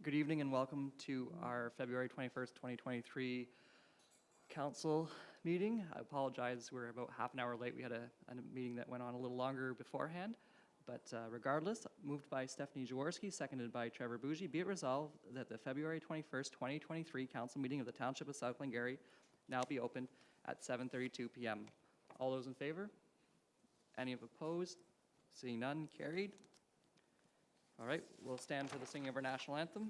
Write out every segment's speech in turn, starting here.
Good evening and welcome to our February 21st, 2023 council meeting. I apologize, we're about half an hour late. We had a meeting that went on a little longer beforehand. But regardless, moved by Stephanie Jaworski, seconded by Trevor Bougie, be it resolved that the February 21st, 2023 council meeting of the Township of South Glengarry now be opened at 7:32 p.m. All those in favor? Any opposed? Seeing none, carried. All right, we'll stand for the singing of our national anthem.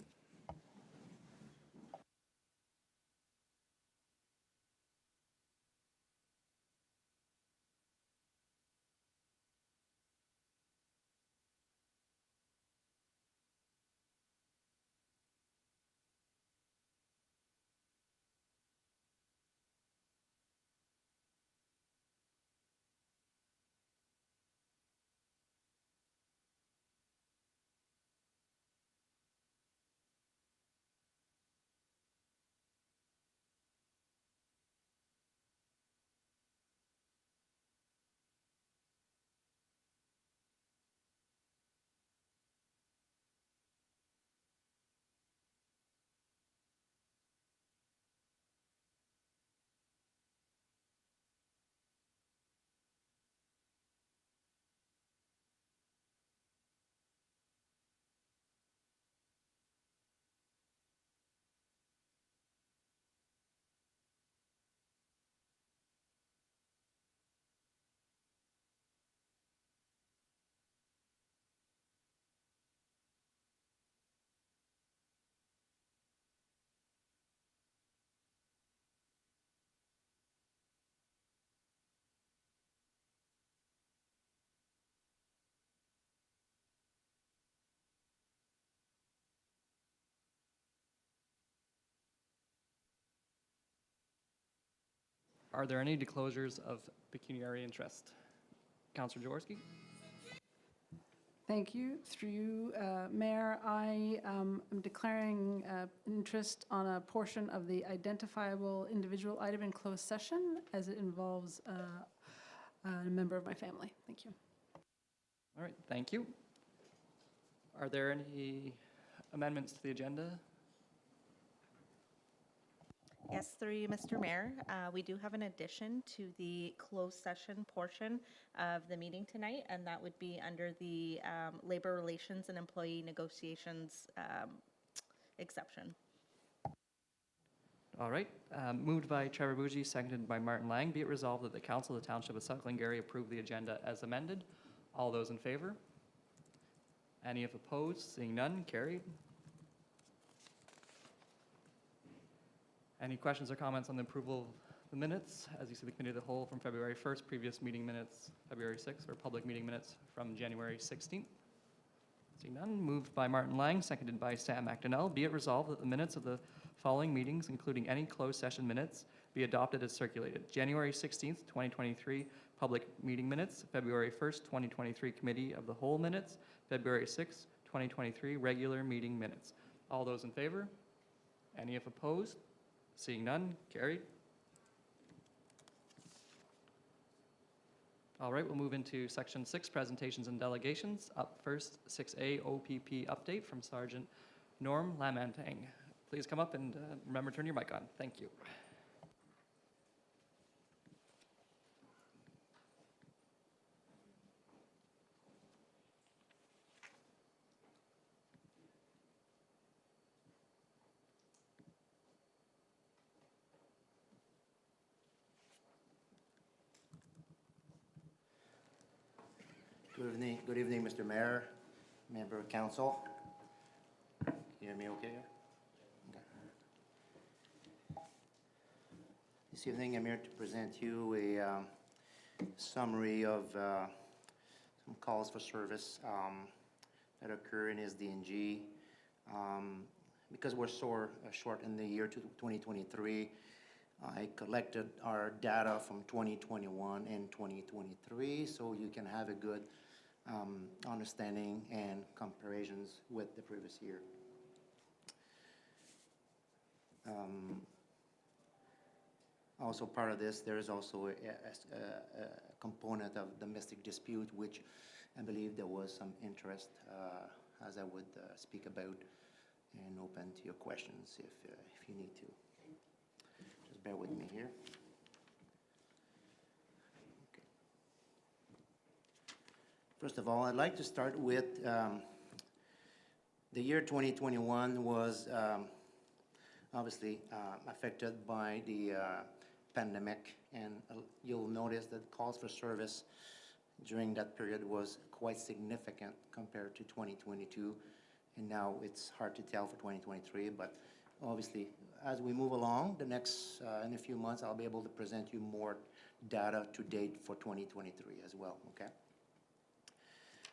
Are there any disclosures of pecuniary interest? Councillor Jaworski? Thank you. Through you, Mayor, I am declaring interest on a portion of the identifiable individual item in closed session as it involves a member of my family. Thank you. All right, thank you. Are there any amendments to the agenda? Yes, through you, Mr. Mayor. We do have an addition to the closed session portion of the meeting tonight, and that would be under the labor relations and employee negotiations exception. All right, moved by Trevor Bougie, seconded by Martin Lang. Be it resolved that the Council of the Township of South Glengarry approve the agenda as amended. All those in favor? Any opposed? Seeing none, carried. Any questions or comments on the approval of the minutes? As you see, the Committee of the Whole from February 1st, previous meeting minutes February 6th, or public meeting minutes from January 16th. Seeing none, moved by Martin Lang, seconded by Sam McDonnell. Be it resolved that the minutes of the following meetings, including any closed session minutes, be adopted as circulated. January 16th, 2023, public meeting minutes. February 1st, 2023, Committee of the Whole minutes. February 6th, 2023, regular meeting minutes. All those in favor? Any opposed? Seeing none, carried. All right, we'll move into Section 6, presentations and delegations. Up first, 6A OPP update from Sergeant Norm Lamantang. Please come up and remember to turn your mic on. Thank you. Good evening, Mr. Mayor, member of council. Can you hear me okay? Okay. This evening, I'm here to present you a summary of some calls for service that occur in SDNG. Because we're so short in the year 2023, I collected our data from 2021 and 2023, so you can have a good understanding and comparisons with the previous year. Also part of this, there is also a component of domestic dispute, which I believe there was some interest, as I would speak about and open to your questions if you need to. Just bear with me here. Okay. First of all, I'd like to start with the year 2021 was obviously affected by the pandemic, and you'll notice that calls for service during that period was quite significant compared to 2022, and now it's hard to tell for 2023, but obviously as we move along the next in a few months I'll be able to present you more data to date for 2023 as well. Okay,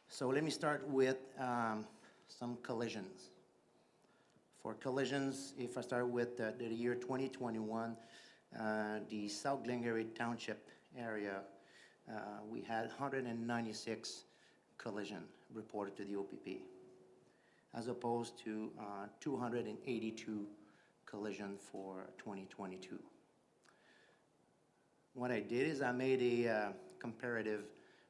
so let me start with some collisions. For collisions, if I start with the year 2021, the South Glengarry Township area, we had 196 collision reported to the OPP, as opposed to 282 collision for 2022. What I did is I made a comparative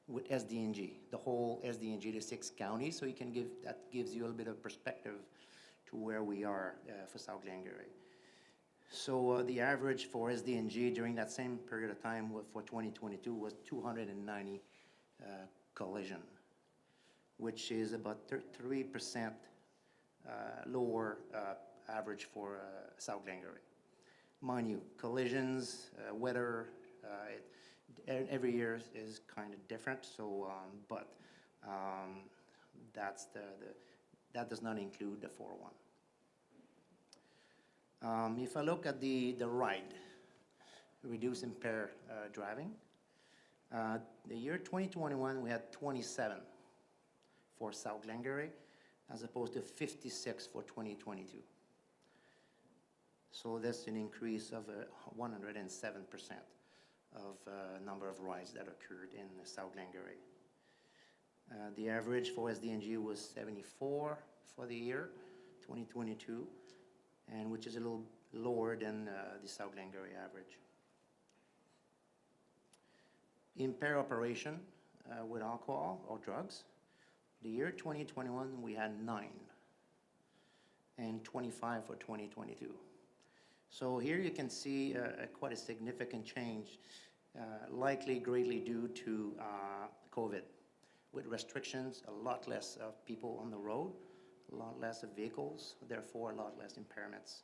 with SDNG, the whole SDNG, the 6 counties, so you can that gives you a little bit of perspective to where we are for South Glengarry. So the average for SDNG during that same period of time for 2022 was 290 collision, which is about 3% lower average for South Glengarry. Mind you, collisions, weather, every year is kind of different. So, that does not include the 401. If I look at the ride, reduce impaired driving, the year 2021 we had 27 for South Glengarry, as opposed to 56 for 2022. So that's an increase of 107% of number of rides that occurred in South Glengarry. The average for SDNG was 74 for the year 2022, and which is a little lower than the South Glengarry average. Impaired operation with alcohol or drugs, the year 2021 we had 9 and 25 for 2022. So here you can see quite a significant change, likely greatly due to COVID. With restrictions, a lot less of people on the road, a lot less of vehicles, therefore a lot less impairments,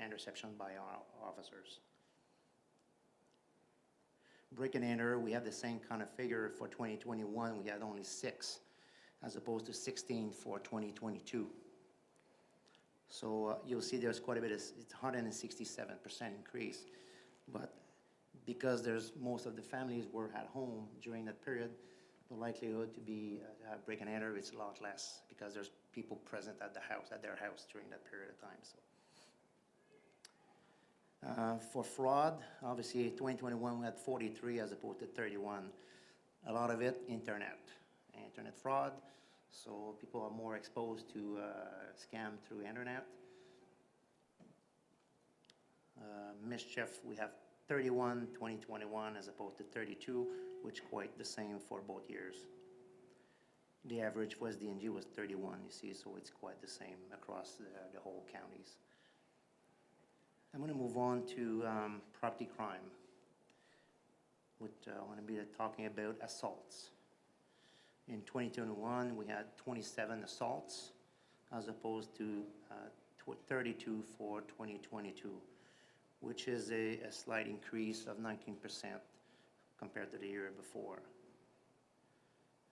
interception by our officers. Break and enter, we have the same kind of figure for 2021. We had only 6, as opposed to 16 for 2022. So you'll see there's quite a bit, it's 167% increase. But because most of the families were at home during that period, the likelihood to be break and enter is a lot less because there's people present at their house during that period of time. So for fraud, obviously 2021 we had 43 as opposed to 31. A lot of it internet fraud. So people are more exposed to scam through internet. Mischief, we have 31 2021 as opposed to 32, which quite the same for both years. The average for SDNG was 31, you see, so it's quite the same across the whole counties. I'm going to move on to property crime, which I want to be talking about assaults. In 2021, we had 27 assaults as opposed to 32 for 2022, which is a slight increase of 19% compared to the year before.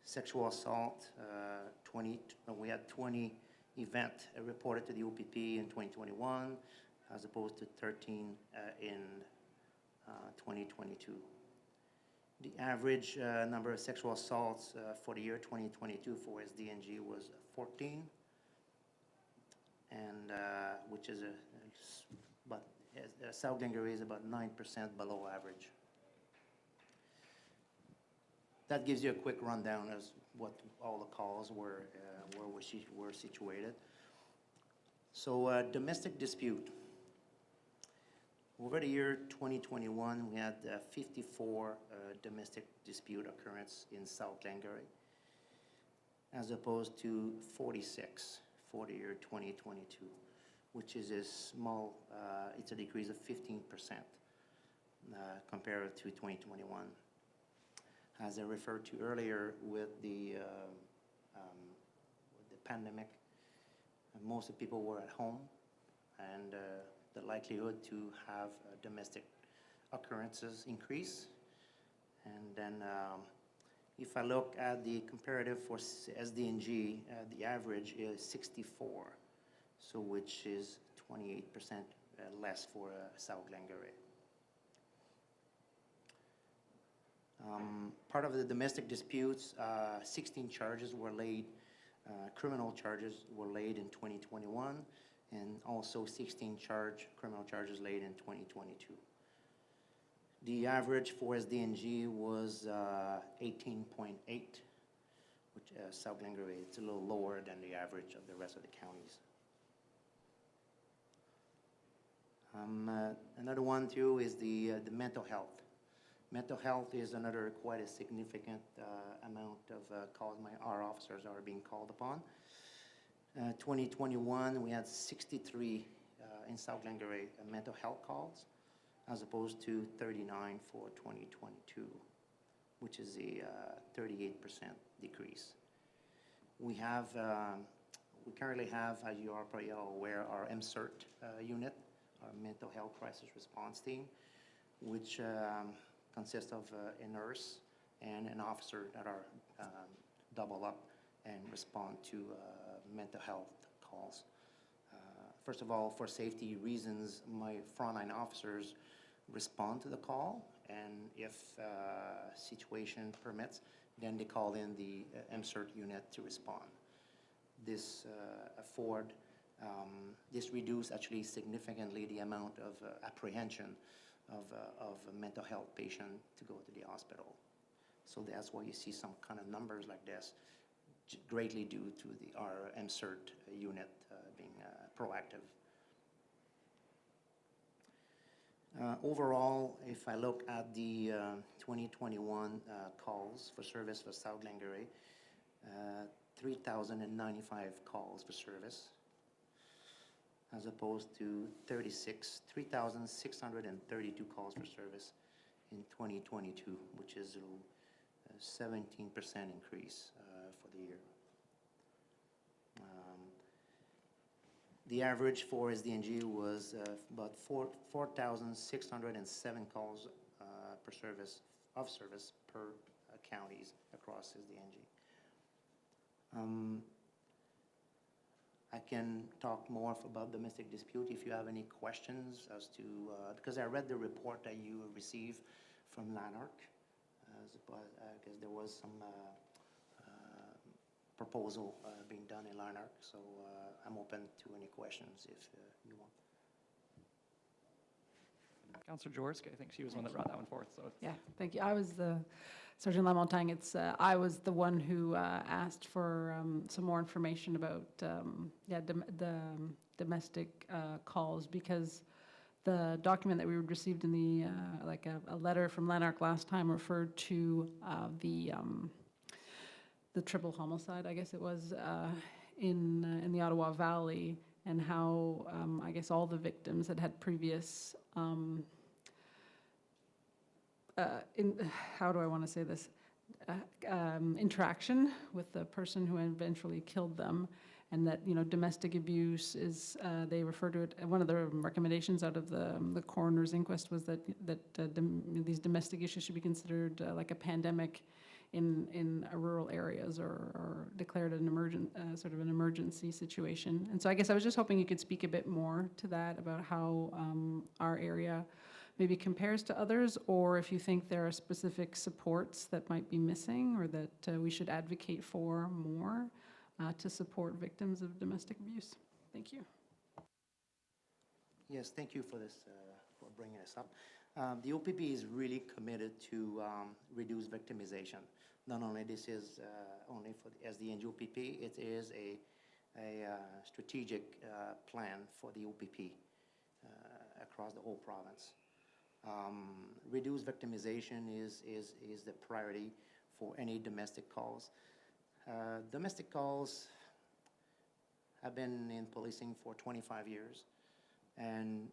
Sexual assault, we had 20 events reported to the OPP in 2021 as opposed to 13 in 2022. The average number of sexual assaults for the year 2022 for SDNG was 14, and which is but South Glengarry is about 9% below average. That gives you a quick rundown as what all the calls were, were situated. So domestic dispute. Over the year 2021, we had 54 domestic dispute occurrence in South Glengarry, as opposed to 46 for the year 2022, which is a small, it's a decrease of 15% compared to 2021. As I referred to earlier with the pandemic, most of the people were at home, and the likelihood to have domestic occurrences increase. And then if I look at the comparative for SDNG, the average is 64, so which is 28% less for South Glengarry. Part of the domestic disputes, 16 charges were laid, criminal charges were laid in 2021, and also 16 criminal charges laid in 2022. The average for SDNG was 18.8, which South Glengarry, it's a little lower than the average of the rest of the counties. Another one too is the mental health. Mental health is another quite a significant amount of calls our officers are being called upon. 2021, we had 63 in South Glengarry mental health calls, as opposed to 39 for 2022, which is a 38% decrease. We currently have, as you are probably all aware, our MCERT unit, our mental health crisis response team, which consists of a nurse and an officer that are double up and respond to mental health calls. First of all, for safety reasons, my frontline officers respond to the call, and if situation permits, then they call in the MCERT unit to respond. This this reduces actually significantly the amount of apprehension of a mental health patient to go to the hospital. So that's why you see some kind of numbers like this, greatly due to our MCERT unit being proactive. Overall, if I look at the 2021 calls for service for South Glengarry, 3,095 calls for service, as opposed to 3,632 calls for service in 2022, which is a 17% increase for the year. The average for SDNG was about 4,607 calls per service per counties across SDNG. I can talk more about domestic dispute if you have any questions as to, because I read the report that you received from Lanark. I guess there was some proposal being done in Lanark, so I'm open to any questions if you want. Councillor Jaworski, I think she was the one that brought that one forth, so. Yeah, thank you. I was Sergeant Lamontagne. I was the one who asked for some more information about the domestic calls, because the document that we received in the a letter from Lanark last time referred to the triple homicide, I guess it was, in the Ottawa Valley, and how I guess all the victims had previous how do I want to say this, interaction with the person who eventually killed them, and that, you know, domestic abuse is, they refer to it, one of the recommendations out of the coroner's inquest was that these domestic issues should be considered like a pandemic in rural areas, or declared an sort of an emergency situation. And so I guess I was just hoping you could speak a bit more to that, about how our area maybe compares to others, or if you think there are specific supports that might be missing, or that we should advocate for more to support victims of domestic abuse. Thank you. Yes, thank you for this, for bringing this up. The OPP is really committed to reduce victimization. Not only this is only for the SDNG OPP, it is a strategic plan for the OPP across the whole province. Reduced victimization is the priority for any domestic calls. Domestic calls, I've been in policing for 25 years, and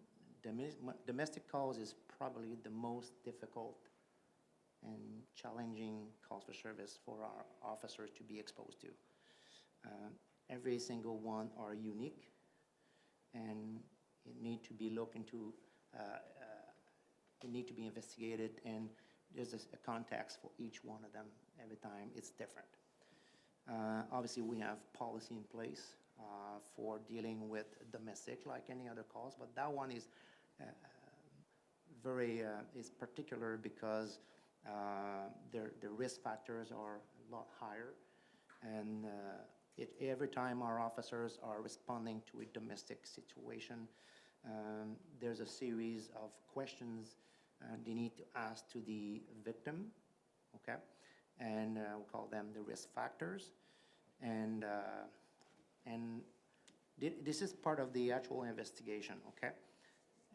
domestic calls is probably the most difficult and challenging calls for service for our officers to be exposed to. Every single one are unique, and it need to be looked into, it need to be investigated, and there's a context for each one of them. Every time it's different. Obviously, we have policy in place for dealing with domestic, like any other calls, but that one is is particular because the risk factors are a lot higher, and every time our officers are responding to a domestic situation, there's a series of questions they need to ask to the victim, okay? And we call them the risk factors. And this is part of the actual investigation, okay?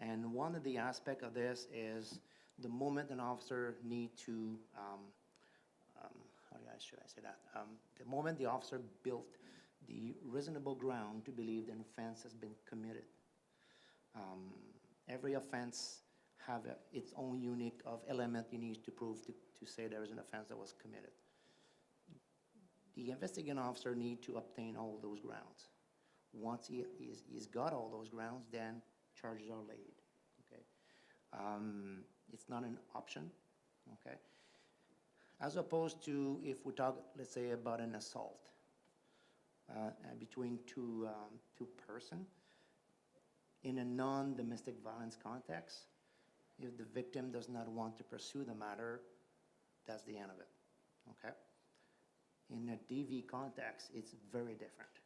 And one of the aspects of this is the moment an officer need to, should I say that? The moment the officer built the reasonable ground to believe an offense has been committed. Every offense have its own unique element you need to prove to say there is an offense that was committed. The investigating officer need to obtain all those grounds. Once he's got all those grounds, then charges are laid. Okay, it's not an option. Okay, as opposed to if we talk, let's say, about an assault between two person in a non-domestic violence context. If the victim does not want to pursue the matter, that's the end of it. Okay. In a DV context, it's very different.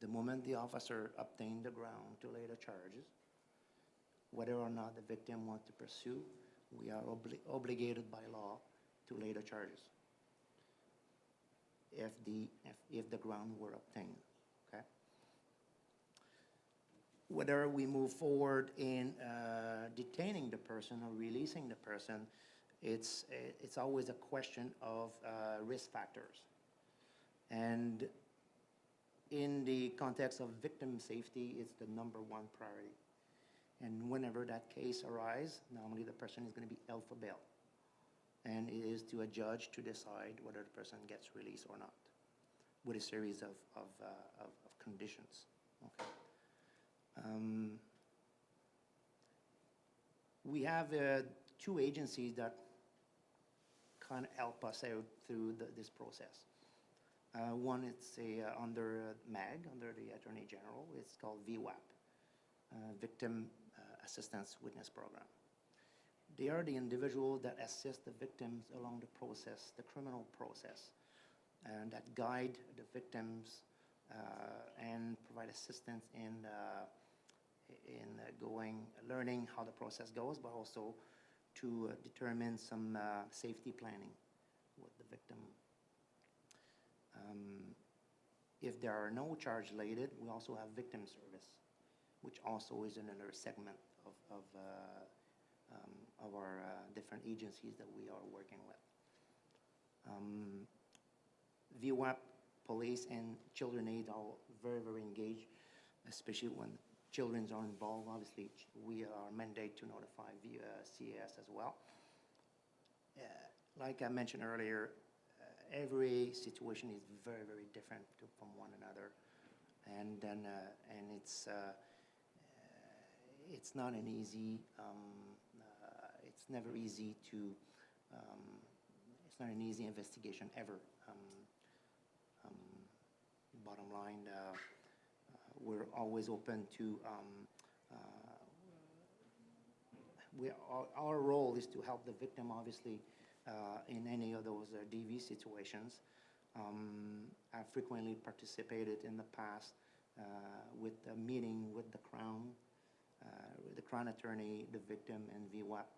The moment the officer obtained the ground to lay the charges, whether or not the victim wants to pursue, we are obligated by law to lay the charges if the ground were obtained. Okay. Whether we move forward in detaining the person or releasing the person, it's always a question of risk factors. And in the context of victim safety, it's the number one priority. And whenever that case arises, normally the person is going to be held for bail. And it is to a judge to decide whether the person gets released or not, with a series of conditions. Okay. We have two agencies that kind of help us out through this process. One is under MAG, under the Attorney General. It's called VWAP, Victim Assistance Witness Program. They are the individual that assist the victims along the process, the criminal process, and that guide the victims and provide assistance in learning how the process goes, but also to determine some safety planning with the victim. If there are no charge related, we also have victim service, which also is another segment of our different agencies that we are working with. VWAP, police, and children aid are very, very engaged, especially when children are involved. Obviously, we are mandated to notify CAS as well. Like I mentioned earlier, every situation is very, very different from one another, and then it's not an easy. It's never easy to. It's not an easy investigation ever. Bottom line, we're always open to. Our role is to help the victim, obviously, in any of those DV situations. I've frequently participated in the past with a meeting with the Crown Attorney, the victim, and VWAP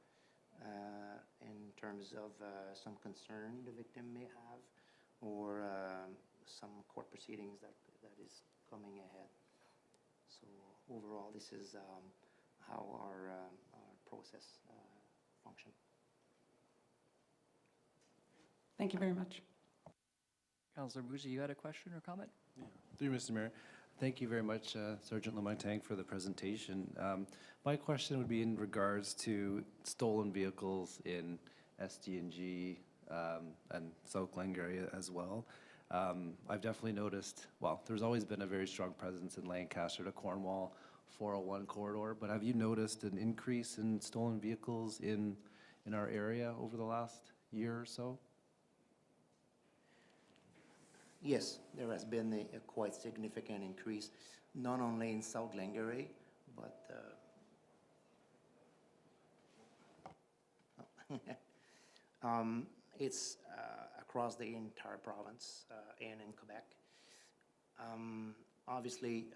in terms of some concern the victim may have, or some court proceedings that is coming ahead. So overall, this is how our process functions. Thank you very much. Councillor Bougie, you had a question or comment? Through you, Mr. Mayor. Thank you very much, Sergeant Lamontagne, for the presentation. My question would be in regards to stolen vehicles in SDNG and South Glengarry as well. I've definitely noticed, well, there's always been a very strong presence in Lancaster to Cornwall 401 corridor, but have you noticed an increase in stolen vehicles in our area over the last year or so? Yes, there has been a quite significant increase, not only in South Glengarry, but it's across the entire province and in Quebec. Obviously,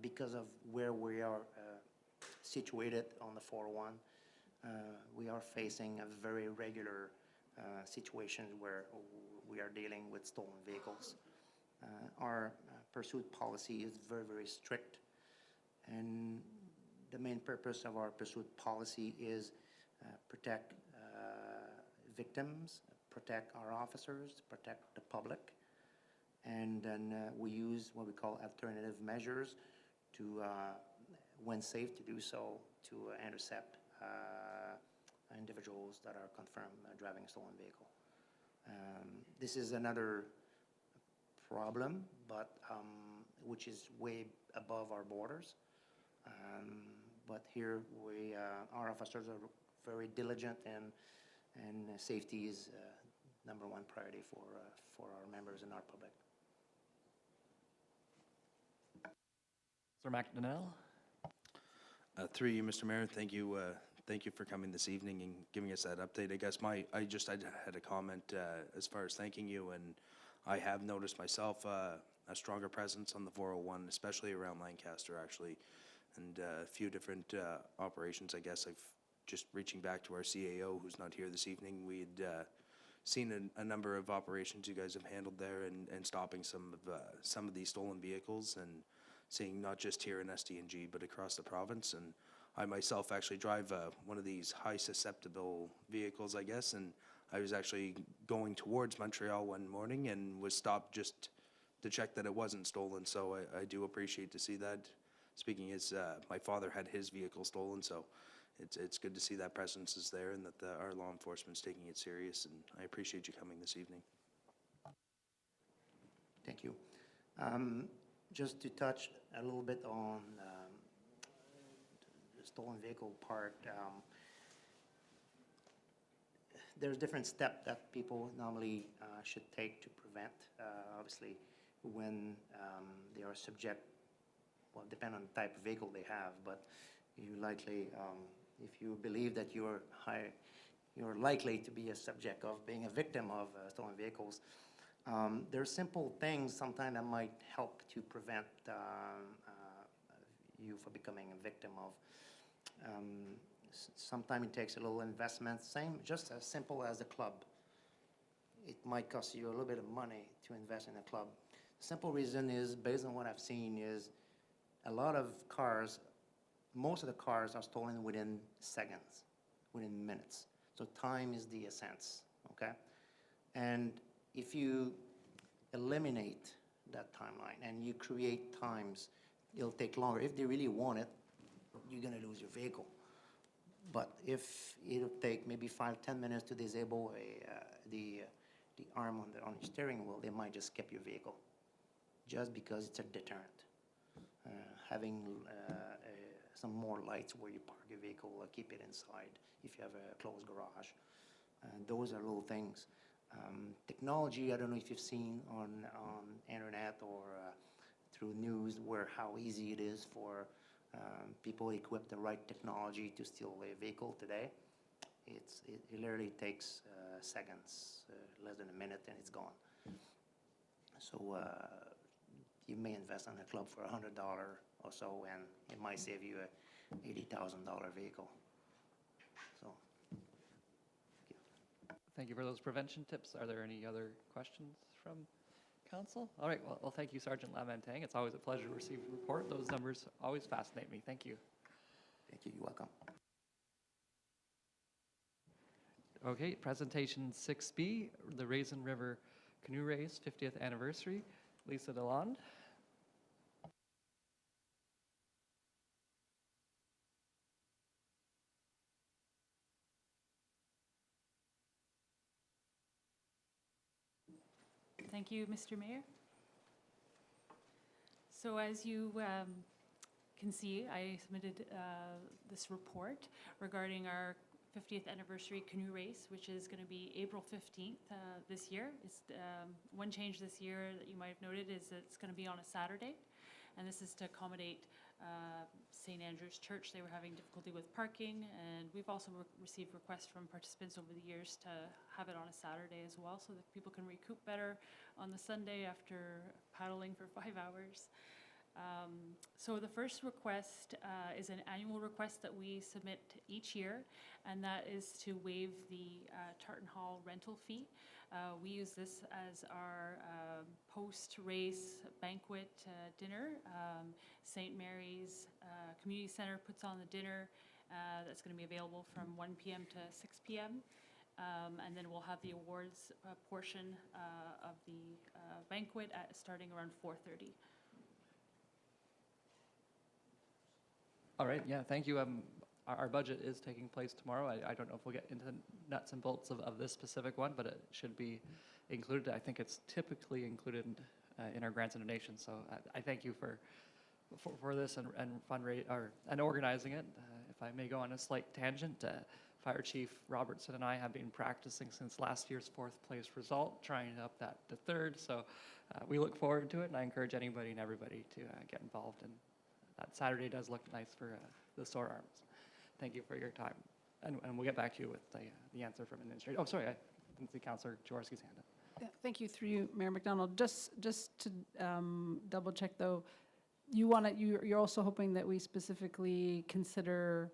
because of where we are situated on the 401, we are facing a very regular situation where we are dealing with stolen vehicles. Our pursuit policy is very, very strict, and the main purpose of our pursuit policy is protect victims, protect our officers, protect the public, and then we use what we call alternative measures to, when safe to do so, to intercept individuals that are confirmed driving a stolen vehicle. This is another problem, but which is way above our borders. But here our officers are very diligent, and safety is number one priority for our members and our public. Sir McDonnell? Through you, Mr. Mayor, thank you for coming this evening and giving us that update. I guess I had a comment as far as thanking you, and I have noticed myself a stronger presence on the 401, especially around Lancaster, actually, and a few different operations. I guess I've just reaching back to our CAO, who's not here this evening. We'd seen a number of operations you guys have handled there, and stopping some of these stolen vehicles, and seeing not just here in SDNG but across the province. And I myself actually drive one of these high susceptible vehicles, I guess, and I was actually going towards Montreal one morning and was stopped just to check that it wasn't stolen. So I do appreciate to see that. Speaking as my father had his vehicle stolen, so it's good to see that presence is there, and that our law enforcement's taking it serious, and I appreciate you coming this evening. Thank you. Just to touch a little bit on the stolen vehicle part, there's different steps that people normally should take to prevent. Obviously, when they are subject, well, depend on the type of vehicle they have, but you likely, if you believe that you're likely to be a subject of being a victim of stolen vehicles, there are simple things sometimes that might help to prevent you from becoming a victim of. Sometimes it takes a little investment, just as simple as a club. It might cost you a little bit of money to invest in a club. The simple reason is, based on what I've seen, is a lot of cars, most of the cars are stolen within seconds, within minutes. So time is the essence, okay? And if you eliminate that timeline and you create times, it'll take longer. If they really want it, you're gonna lose your vehicle. But if it'll take maybe 5-10 minutes to disable the arm on your steering wheel, they might just skip your vehicle, just because it's a deterrent. Having some more lights where you park your vehicle, keep it inside if you have a closed garage. Those are little things. Technology, I don't know if you've seen on internet or through news how easy it is for people equip the right technology to steal a vehicle today. It literally takes seconds, less than a minute, and it's gone. So you may invest in a club for $100 or so, and it might save you a $80,000 vehicle. So, thank you. Thank you for those prevention tips. Are there any other questions from council? All right, well, thank you, Sergeant Lamontagne. It's always a pleasure to receive a report. Those numbers always fascinate me. Thank you. Thank you. You're welcome. Okay, presentation 6B, the Raisin River Canoe Race 50th anniversary. Lisa Deland. Thank you, Mr. Mayor. So as you can see, I submitted this report regarding our 50th anniversary canoe race, which is going to be April 15th this year. It's, one change this year that you might have noted is that it's going to be on a Saturday, and this is to accommodate St. Andrew's Church. They were having difficulty with parking, and we've also received requests from participants over the years to have it on a Saturday as well, so that people can recoup better on the Sunday after paddling for 5 hours. So the first request is an annual request that we submit each year, and that is to waive the Tartan Hall rental fee. We use this as our post-race banquet dinner. St. Mary's Community Center puts on the dinner that's going to be available from 1 p.m. to 6 p.m. And then we'll have the awards portion of the banquet starting around 4:30. All right, yeah, thank you. Our budget is taking place tomorrow. I don't know if we'll get into nuts and bolts of this specific one, but it should be included. I think it's typically included in our grants and donations. So I thank you for this and and organizing it. If I may go on a slight tangent, Fire Chief Robertson and I have been practicing since last year's 4th place result, trying to up that to 3rd. So we look forward to it, and I encourage anybody and everybody to get involved. And that Saturday does look nice for the sore arms. Thank you for your time. And we'll get back to you with the answer from administrator. Oh, sorry, I didn't see Councillor Jaworski's hand up. Yeah, thank you, through you, Mayor McDonald. Just to double check though, you're also hoping that we specifically consider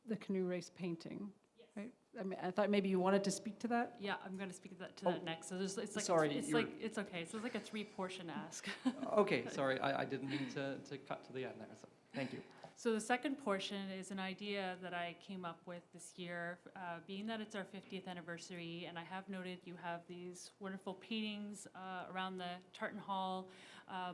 the canoe race painting, right? I mean, I thought maybe you wanted to speak to that. Yeah, I'm going to speak to that next. So it's like sorry, it's okay. So it's like a 3-portion ask. Okay, sorry, I didn't mean to cut to the end there, so thank you. So the second portion is an idea that I came up with this year, being that it's our 50th anniversary, and I have noted you have these wonderful paintings around the Tartan Hall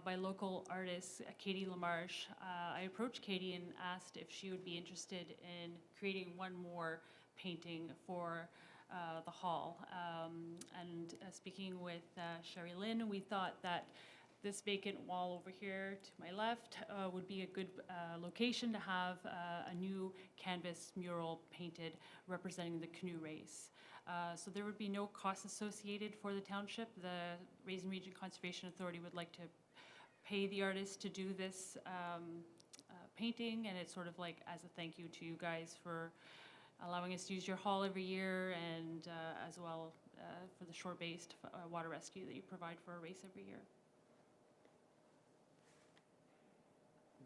by local artist Katie Lamarche. I approached Katie and asked if she would be interested in creating one more painting for the hall. And speaking with Sherry Lynn, we thought that this vacant wall over here to my left would be a good location to have a new canvas mural painted representing the canoe race. So there would be no cost associated for the township. The Raisin Region Conservation Authority would like to pay the artist to do this painting, and it's sort of like as a thank you to you guys for allowing us to use your hall every year, and as well for the shore-based water rescue that you provide for a race every year.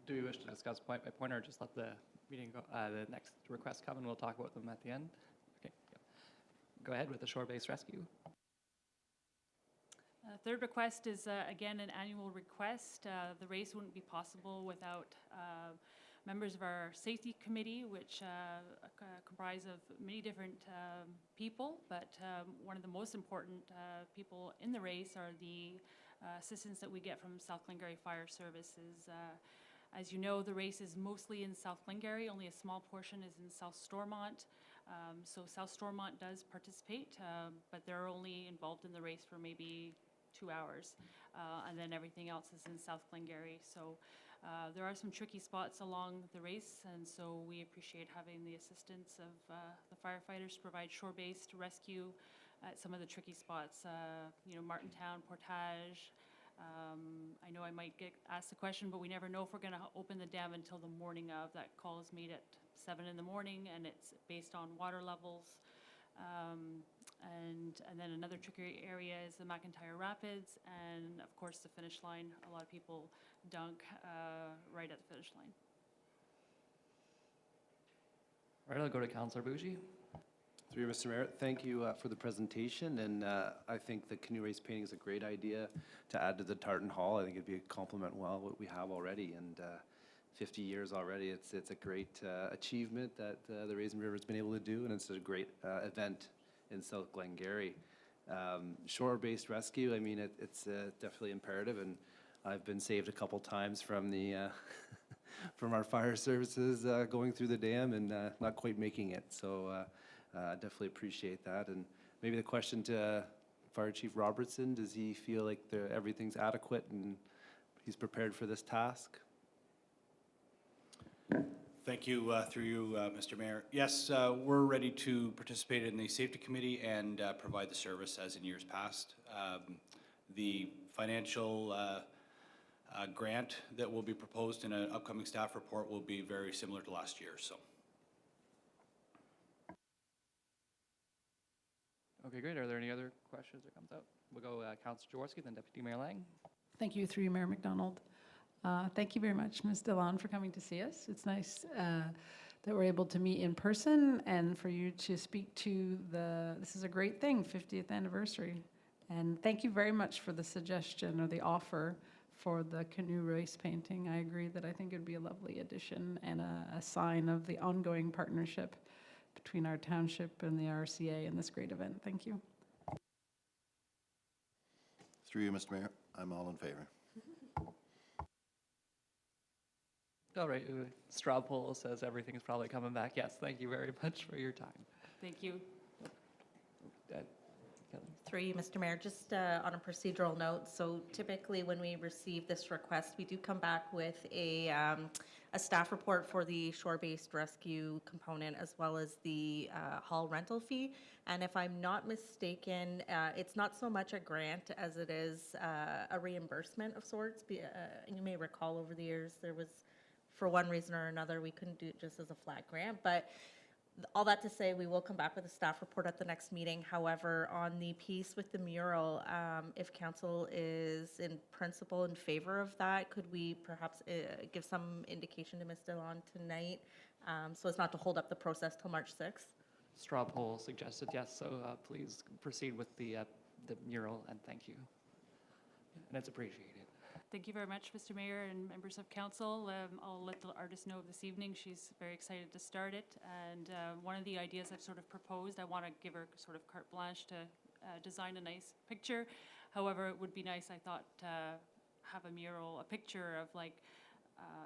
Do you wish to discuss point by point, or just let the meeting go, the next request come, and we'll talk about them at the end? Okay, yeah. Go ahead with the shore-based rescue. Third request is, again, an annual request. The race wouldn't be possible without members of our safety committee, which comprise of many different people, but one of the most important people in the race are the assistance that we get from South Glengarry Fire Services. As you know, the race is mostly in South Glengarry, only a small portion is in South Stormont. So South Stormont does participate, but they're only involved in the race for maybe 2 hours. And then everything else is in South Glengarry. So there are some tricky spots along the race, and so we appreciate having the assistance of the firefighters to provide shore-based rescue at some of the tricky spots, you know, Martintown, Portage. I know I might get asked the question, but we never know if we're going to open the dam until the morning of. That call is made at 7 in the morning, and it's based on water levels. And then another tricky area is the McIntyre Rapids, and of course the finish line. A lot of people dunk right at the finish line. All right, I'll go to Councillor Bougie. Through you, Mr. Mayor, thank you for the presentation, and I think the canoe race painting is a great idea to add to the Tartan Hall. I think it'd be a complement well what we have already, and 50 years already. It's a great achievement that the Raisin River has been able to do, and it's a great event in South Glengarry. Shore-based rescue, I mean, it's definitely imperative, and I've been saved a couple times from the from our fire services going through the dam and not quite making it. So definitely appreciate that. And maybe the question Fire Chief Robertson? Does he feel like everything's adequate and he's prepared for this task? Thank you, through you, Mr. Mayor. Yes, we're ready to participate in the safety committee and provide the service as in years past. The financial grant that will be proposed in an upcoming staff report will be very similar to last year, so. Okay, great. Are there any other questions that comes out? We'll go Councillor Jaworski, then Deputy Mayor Lang. Thank you, through you, Mayor McDonald. Thank you very much, Ms. Dillon, for coming to see us. It's nice that we're able to meet in person and for you to speak to this is a great thing, 50th anniversary. And thank you very much for the suggestion or the offer for the canoe race painting. I agree that I think it'd be a lovely addition and a sign of the ongoing partnership between our township and the RCA in this great event. Thank you. Through you, Mr. Mayor, I'm all in favor. All right, straw poll says everything's probably coming back. Yes, thank you very much for your time. Thank you. Kelly? Through you, Mr. Mayor, just on a procedural note, so typically when we receive this request, we do come back with a staff report for the shore-based rescue component as well as the hall rental fee. And if I'm not mistaken, it's not so much a grant as it is a reimbursement of sorts. You may recall over the years, there was, for one reason or another, we couldn't do it just as a flat grant, but all that to say, we will come back with a staff report at the next meeting. However, on the piece with the mural, if council is in principle in favor of that, could we perhaps give some indication to Ms. Dillon tonight so as not to hold up the process till March 6th? Straw poll suggested yes, so please proceed with the mural, and thank you. And it's appreciated. Thank you very much, Mr. Mayor and members of council. I'll let the artist know this evening. She's very excited to start it. And one of the ideas I've sort of proposed, I want to give her sort of carte blanche to design a nice picture. However, it would be nice, I thought, to have a mural, a picture of like,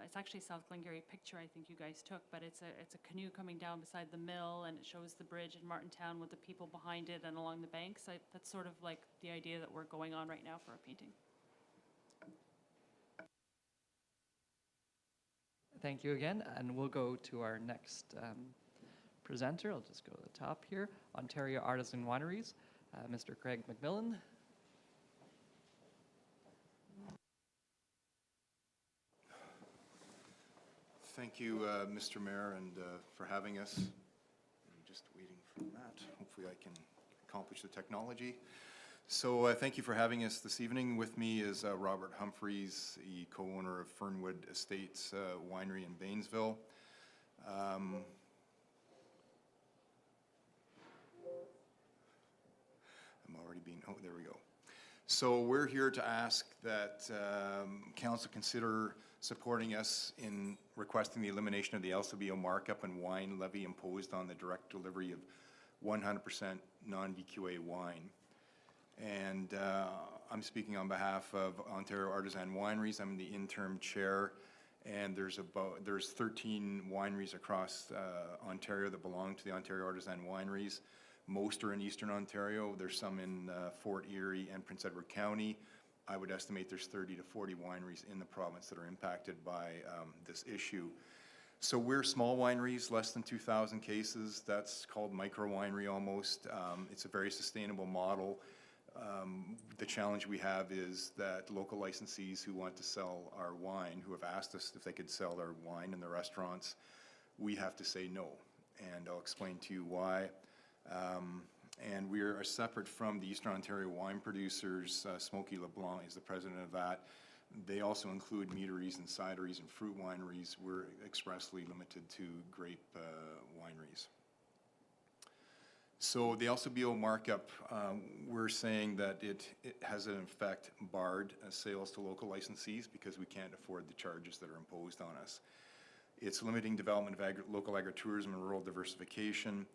it's actually a South Glengarry picture I think you guys took, but it's a canoe coming down beside the mill, and it shows the bridge in Martintown with the people behind it and along the banks. That's sort of like the idea that we're going on right now for a painting. Thank you again, and we'll go to our next presenter. I'll just go to the top here. Ontario Artisan Wineries, Mr. Craig McMillan. Thank you, Mr. Mayor, and for having us. I'm just waiting for that. Hopefully I can accomplish the technology. So thank you for having us this evening. With me is Robert Humphreys, the co-owner of Fernwood Estates Winery in Baynesville. I'm already being, oh, there we go. So we're here to ask that council consider supporting us in requesting the elimination of the LCBO markup and wine levy imposed on the direct delivery of 100% non-VQA wine. And I'm speaking on behalf of Ontario Artisan Wineries. I'm the interim chair, and there's 13 wineries across Ontario that belong to the Ontario Artisan Wineries. Most are in Eastern Ontario. There's some in Fort Erie and Prince Edward County. I would estimate there's 30 to 40 wineries in the province that are impacted by this issue. So we're small wineries, less than 2,000 cases. That's called micro winery almost. It's a very sustainable model. The challenge we have is that local licensees who want to sell our wine, who have asked us if they could sell their wine in the restaurants, we have to say no. And I'll explain to you why. And we are separate from the Eastern Ontario wine producers. Smoky LeBlanc is the president of that. They also include meaderies and cideries and fruit wineries. We're expressly limited to grape wineries. So the LCBO markup, we're saying that it has in effect barred sales to local licensees because we can't afford the charges that are imposed on us. It's limiting development of local agritourism and rural diversification.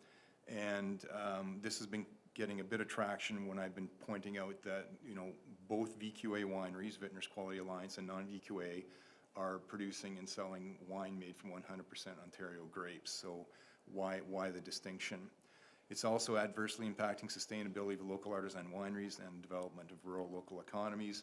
And this has been getting a bit of traction when I've been pointing out that, you know, both VQA wineries, Vintners Quality Alliance and non-VQA, are producing and selling wine made from 100% Ontario grapes. So why the distinction? It's also adversely impacting sustainability of local artisan wineries and development of rural local economies.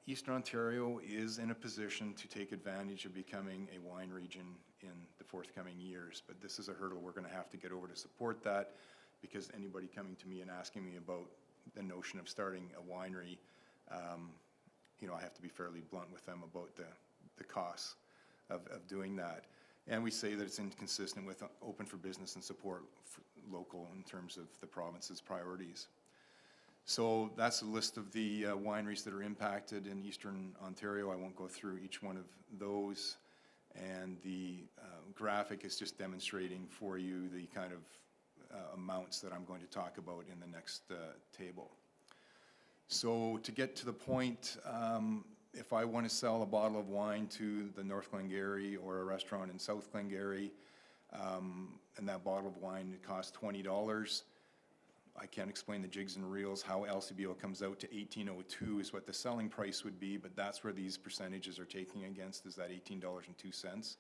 Eastern Ontario is in a position to take advantage of becoming a wine region in the forthcoming years, but this is a hurdle we're going to have to get over to support that, because anybody coming to me and asking me about the notion of starting a winery, you know, I have to be fairly blunt with them about the costs of doing that. And we say that it's inconsistent with open for business and support for local in terms of the province's priorities. So that's a list of the wineries that are impacted in Eastern Ontario. I won't go through each one of those. And the graphic is just demonstrating for you the kind of amounts that I'm going to talk about in the next table. So to get to the point, if I want to sell a bottle of wine to the North Glengarry or a restaurant in South Glengarry, and that bottle of wine costs $20, I can't explain the jigs and reels how LCBO comes out to $18.02 is what the selling price would be, but that's where these percentages are taking against, is that $18.02.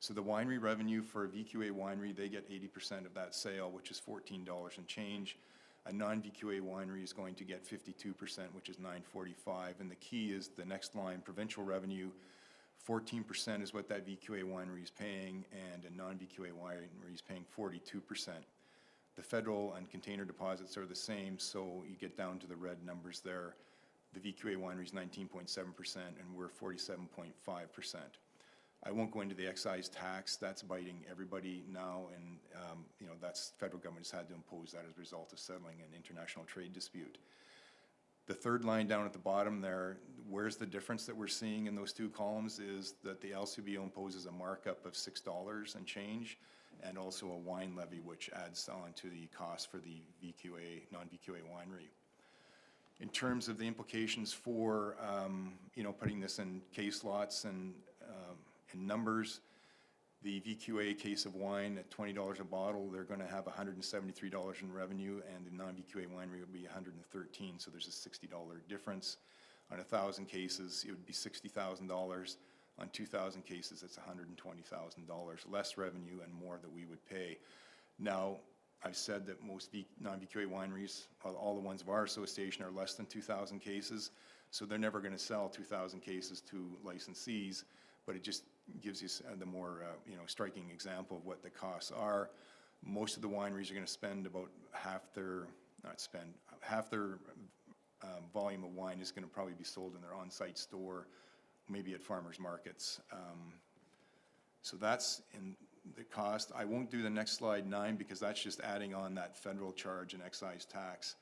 So the winery revenue for a VQA winery, they get 80% of that sale, which is $14 and change. A non-VQA winery is going to get 52%, which is $9.45. And the key is the next line, provincial revenue, 14% is what that VQA winery is paying, and a non-VQA winery is paying 42%. The federal and container deposits are the same, so you get down to the red numbers there. The VQA winery is 19.7%, and we're 47.5%. I won't go into the excise tax. That's biting everybody now, and you know, that's federal government has had to impose that as a result of settling an international trade dispute. The third line down at the bottom there, where's the difference that we're seeing in those two columns, is that the LCBO imposes a markup of $6 and change, and also a wine levy, which adds on to the cost for the VQA, non-VQA winery. In terms of the implications for, you know, putting this in case lots and in numbers, the VQA case of wine at $20 a bottle, they're going to have $173 in revenue, and the non-VQA winery would be $113, so there's a $60 difference. On 1,000 cases, it would be $60,000. On 2,000 cases, it's $120,000 less revenue and more that we would pay. Now, I've said that most non-VQA wineries, all the ones of our association, are less than 2,000 cases, so they're never going to sell 2,000 cases to licensees, but it just gives you the more you know, striking example of what the costs are. Most of the wineries are going to spend about half their volume of wine is going to probably be sold in their on-site store, maybe at farmers markets. So that's in the cost. I won't do the next slide 9 because that's just adding on that federal charge and excise tax,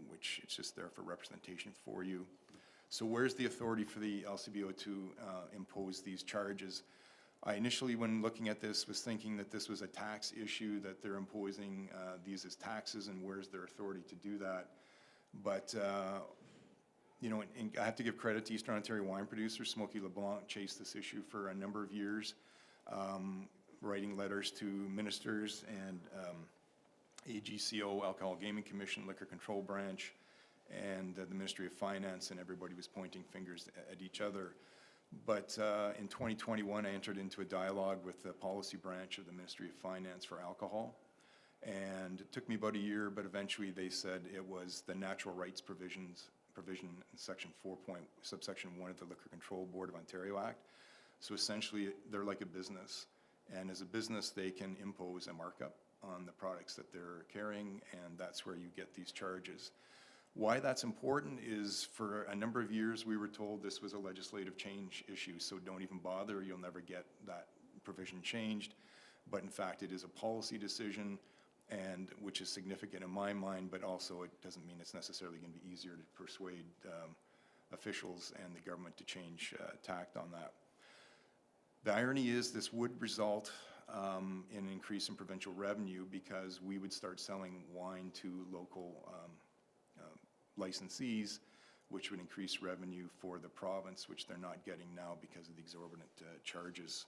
which it's just there for representation for you. So where's the authority for the LCBO to impose these charges? I initially, when looking at this, was thinking that this was a tax issue, that they're imposing these as taxes, and where's their authority to do that? But you know, and I have to give credit to Eastern Ontario wine producers. Smokey LeBlanc chased this issue for a number of years, writing letters to ministers and AGCO, Alcohol Gaming Commission, Liquor Control Branch, and the Ministry of Finance, and everybody was pointing fingers at each other. But in 2021, I entered into a dialogue with the policy branch of the Ministry of Finance for alcohol. And it took me about a year, but eventually they said it was the natural rights provision in section 4 subsection 1 of the Liquor Control Board of Ontario Act. So essentially, they're like a business. And as a business, they can impose a markup on the products that they're carrying, and that's where you get these charges. Why that's important is, for a number of years, we were told this was a legislative change issue, so don't even bother, you'll never get that provision changed. But in fact, it is a policy decision, and which is significant in my mind, but also it doesn't mean it's necessarily going to be easier to persuade officials and the government to change tact on that. The irony is this would result in an increase in provincial revenue, because we would start selling wine to local licensees, which would increase revenue for the province, which they're not getting now because of the exorbitant charges,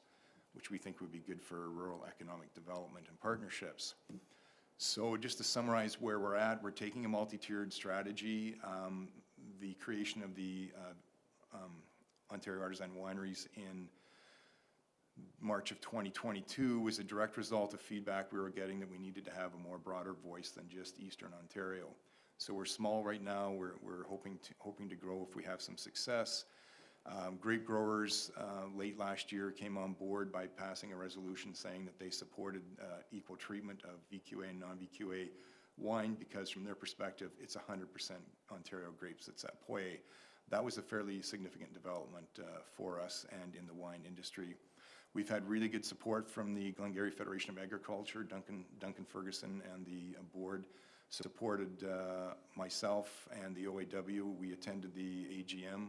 which we think would be good for rural economic development and partnerships. So just to summarize where we're at, we're taking a multi-tiered strategy. The creation of the Ontario Artisan Wineries in March of 2022 was a direct result of feedback we were getting that we needed to have a more broader voice than just Eastern Ontario. So we're small right now. We're hoping to grow if we have some success. Grape growers late last year came on board by passing a resolution saying that they supported equal treatment of VQA and non-VQA wine because from their perspective, it's 100% Ontario grapes that's at play. That was a fairly significant development for us and in the wine industry. We've had really good support from the Glengarry Federation of Agriculture. Duncan Ferguson and the board supported myself and the OAW. We attended the AGM,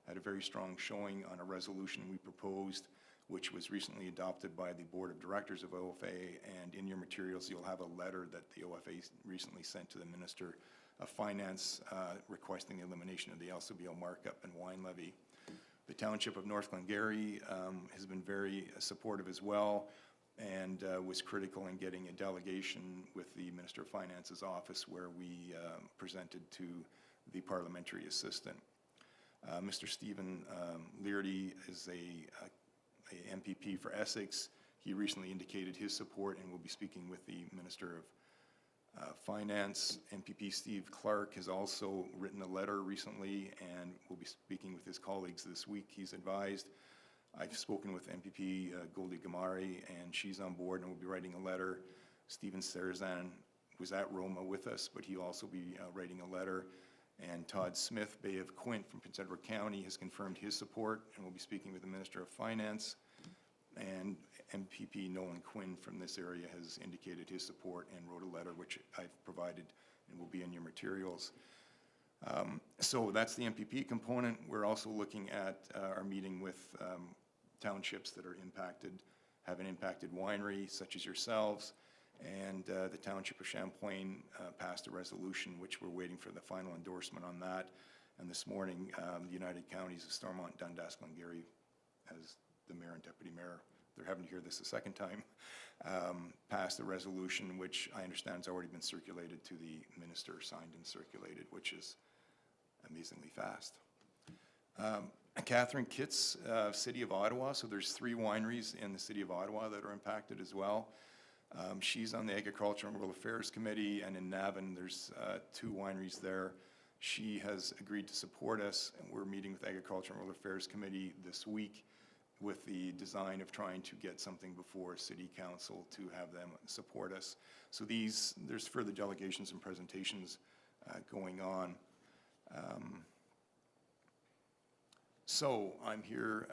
had a very strong showing on a resolution we proposed, which was recently adopted by the board of directors of OFA, and in your materials you'll have a letter that the OFA recently sent to the Minister of Finance requesting the elimination of the LCBO markup and wine levy. The Township of North Glengarry has been very supportive as well, and was critical in getting a delegation with the Minister of Finance's office where we presented to the parliamentary assistant. Mr. Stephen Leardy is a MPP for Essex. He recently indicated his support and will be speaking with the Minister of Finance. MPP Steve Clark has also written a letter recently and will be speaking with his colleagues this week, he's advised. I've spoken with MPP Goldie Gamari, and she's on board and will be writing a letter. Stephen Sarzan was at Roma with us, but he'll also be writing a letter. And Todd Smith, Bay of Quint from Prince Edward County, has confirmed his support and will be speaking with the Minister of Finance. And MPP Nolan Quinn from this area has indicated his support and wrote a letter which I've provided and will be in your materials. So that's the MPP component. We're also looking at our meeting with townships that are impacted, have an impacted winery such as yourselves. And the Township of Champlain passed a resolution which we're waiting for the final endorsement on that. And this morning, the United Counties of Stormont, Dundas, Glengarry, as the mayor and deputy mayor, they're having to hear this a second time, passed a resolution which I understand has already been circulated to the minister, signed and circulated, which is amazingly fast. Catherine Kitts, City of Ottawa, so there's 3 wineries in the City of Ottawa that are impacted as well. She's on the Agriculture and Rural Affairs Committee, and in Navan, there's 2 wineries there. She has agreed to support us, and we're meeting with the Agriculture and Rural Affairs Committee this week with the design of trying to get something before City Council to have them support us. So there's further delegations and presentations going on. So I'm here,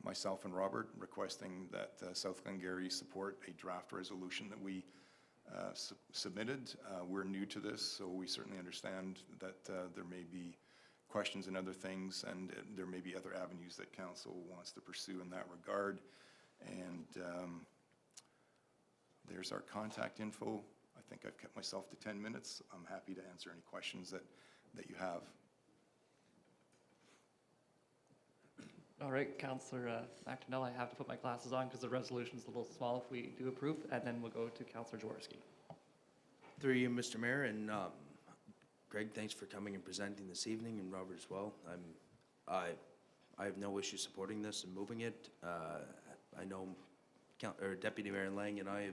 myself and Robert, requesting that South Glengarry support a draft resolution that we submitted. We're new to this, so we certainly understand that there may be questions and other things, and there may be other avenues that council wants to pursue in that regard. And there's our contact info. I think I've kept myself to 10 minutes. I'm happy to answer any questions that you have. All right, Councillor McDonnell, I have to put my glasses on because the resolution's a little small if we do approve, and then we'll go to Councillor Jaworski. Through you, Mr. Mayor, and Greg, thanks for coming and presenting this evening, and Robert as well. I have no issue supporting this and moving it. I know Deputy Mayor Lang and I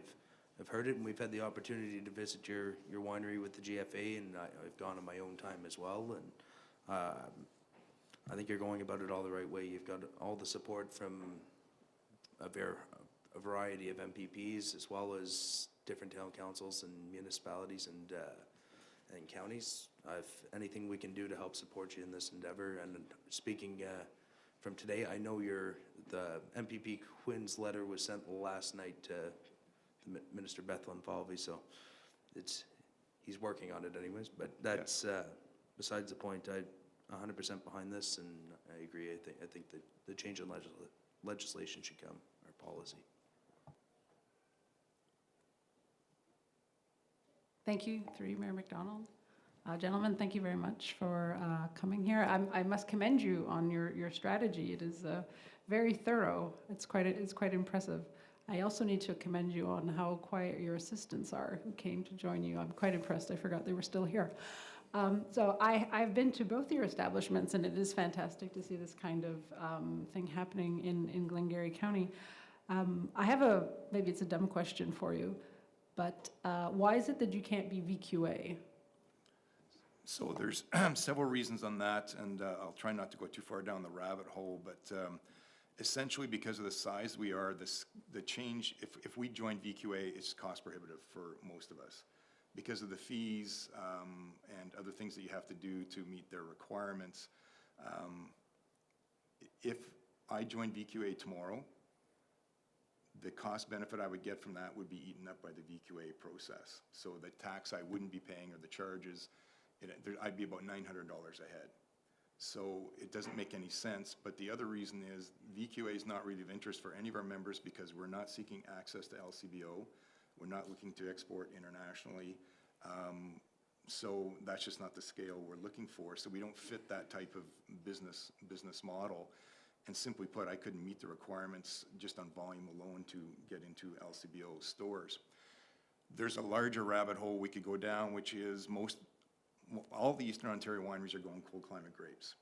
have heard it, and we've had the opportunity to visit your winery with the GFA, and I've gone on my own time as well. And I think you're going about it all the right way. You've got all the support from a variety of MPPs, as well as different town councils and municipalities and counties. If anything we can do to help support you in this endeavor. And speaking from today, I know the MPP Quinn's letter was sent last night to Minister Bethlen Falvey, so he's working on it anyways. But that's besides the point. I'm 100% behind this, and I agree. I think that the change in legislation should come, our policy. Thank you, through you, Mayor McDonald. Gentlemen, thank you very much for coming here. I must commend you on your strategy. It is very thorough. It's quite impressive. I also need to commend you on how quiet your assistants are who came to join you. I'm quite impressed. I forgot they were still here. So I've been to both your establishments, and it is fantastic to see this kind of thing happening in Glengarry County. I have maybe it's a dumb question for you, but why is it that you can't be VQA? So there's several reasons on that, and I'll try not to go too far down the rabbit hole, but essentially because of the size we are, the change, if we join VQA, it's cost prohibitive for most of us. Because of the fees and other things that you have to do to meet their requirements. If I join VQA tomorrow, the cost benefit I would get from that would be eaten up by the VQA process. So the tax I wouldn't be paying or the charges, I'd be about $900 ahead. So it doesn't make any sense, but the other reason is VQA is not really of interest for any of our members because we're not seeking access to LCBO. We're not looking to export internationally. So that's just not the scale we're looking for. So we don't fit that type of business model. And simply put, I couldn't meet the requirements just on volume alone to get into LCBO stores. There's a larger rabbit hole we could go down, which is all the Eastern Ontario wineries are going cold climate grapes.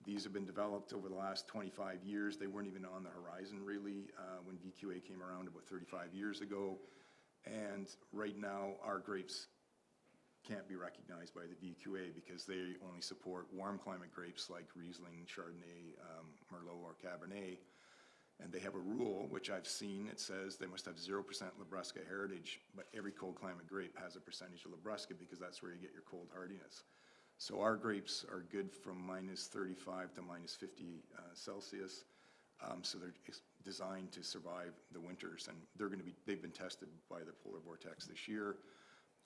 These have been developed over the last 25 years. They weren't even on the horizon really when VQA came around about 35 years ago. And right now our grapes can't be recognized by the VQA because they only support warm climate grapes like Riesling, Chardonnay, Merlot, or Cabernet. And they have a rule, which I've seen, it says they must have 0% Labrusca heritage, but every cold climate grape has a percentage of Labrusca because that's where you get your cold hardiness. So our grapes are good from -35 to -50 Celsius. So they're designed to survive the winters, and they've been tested by the polar vortex this year.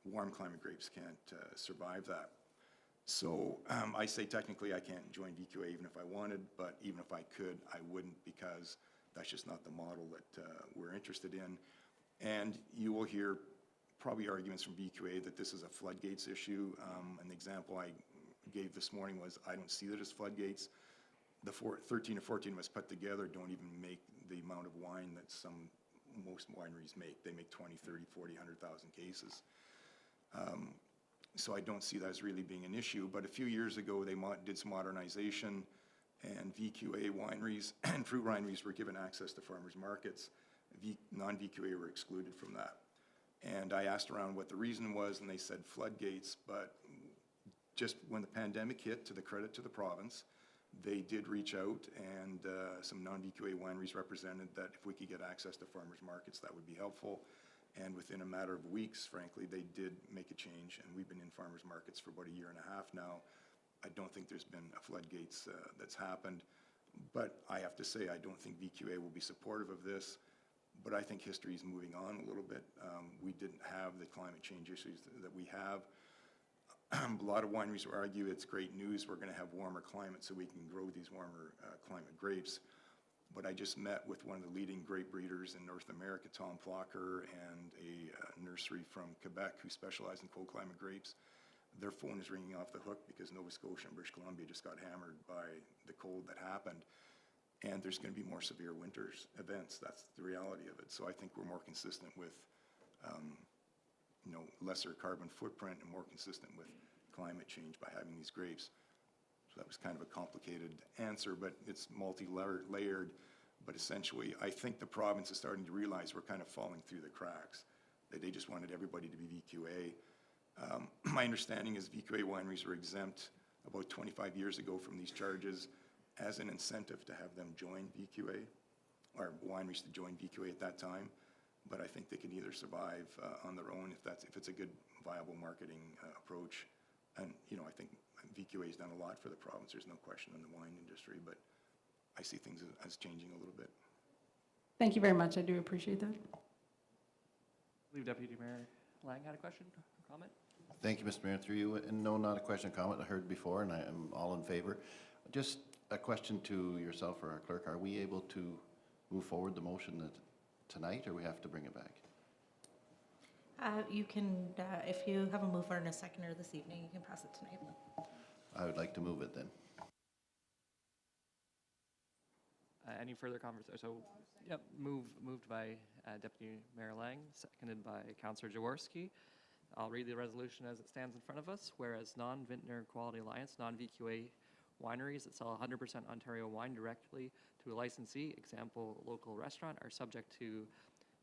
Warm climate grapes can't survive that. So I say technically I can't join VQA even if I wanted, but even if I could, I wouldn't because that's just not the model that we're interested in. And you will hear probably arguments from VQA that this is a floodgates issue. An example I gave this morning was I don't see that as floodgates. The 13 or 14 of us put together don't even make the amount of wine that most wineries make. They make 20, 30, 40, 100,000 cases. So I don't see that as really being an issue. But a few years ago, they did some modernization, and VQA wineries and fruit wineries were given access to farmers markets. Non-VQA were excluded from that. And I asked around what the reason was, and they said floodgates. But just when the pandemic hit, to the credit to the province, they did reach out, and some non-VQA wineries represented that if we could get access to farmers markets, that would be helpful. And within a matter of weeks, frankly, they did make a change, and we've been in farmers markets for about 1.5 years now. I don't think there's been a floodgates that's happened, but I have to say I don't think VQA will be supportive of this, but I think history is moving on a little bit. We didn't have the climate change issues that we have. A lot of wineries will argue it's great news, we're going to have warmer climate so we can grow these warmer climate grapes. But I just met with one of the leading grape breeders in North America, Tom Flocker, and a nursery from Quebec who specialize in cold climate grapes. Their phone is ringing off the hook because Nova Scotia and British Columbia just got hammered by the cold that happened. And there's going to be more severe winters events. That's the reality of it. So I think we're more consistent with lesser carbon footprint and more consistent with climate change by having these grapes. So that was kind of a complicated answer, but it's multi-layered. But essentially, I think the province is starting to realize we're kind of falling through the cracks. They just wanted everybody to be VQA. My understanding is VQA wineries were exempt about 25 years ago from these charges as an incentive to have them join VQA, or wineries to join VQA at that time. But I think they can either survive on their own if it's a good, viable marketing approach. And I think VQA has done a lot for the province. There's no question in the wine industry, but I see things as changing a little bit. Thank you very much. I do appreciate that. I believe Deputy Mayor Lang had a question or comment. Thank you, Mr. Mayor, through you. And no, not a question or comment. I heard before, and I am all in favor. Just a question to yourself or our clerk. Are we able to move forward the motion tonight, or we have to bring it back? You can, if you have a mover and a seconder this evening, you can pass it tonight. I would like to move it then. Any further conversation? So, yep, moved by Deputy Mayor Lang, seconded by Councillor Jaworski. I'll read the resolution as it stands in front of us. Whereas Non-Vintner Quality Alliance, non-VQA wineries that sell 100% Ontario wine directly to a licensee, example, local restaurant, are subject to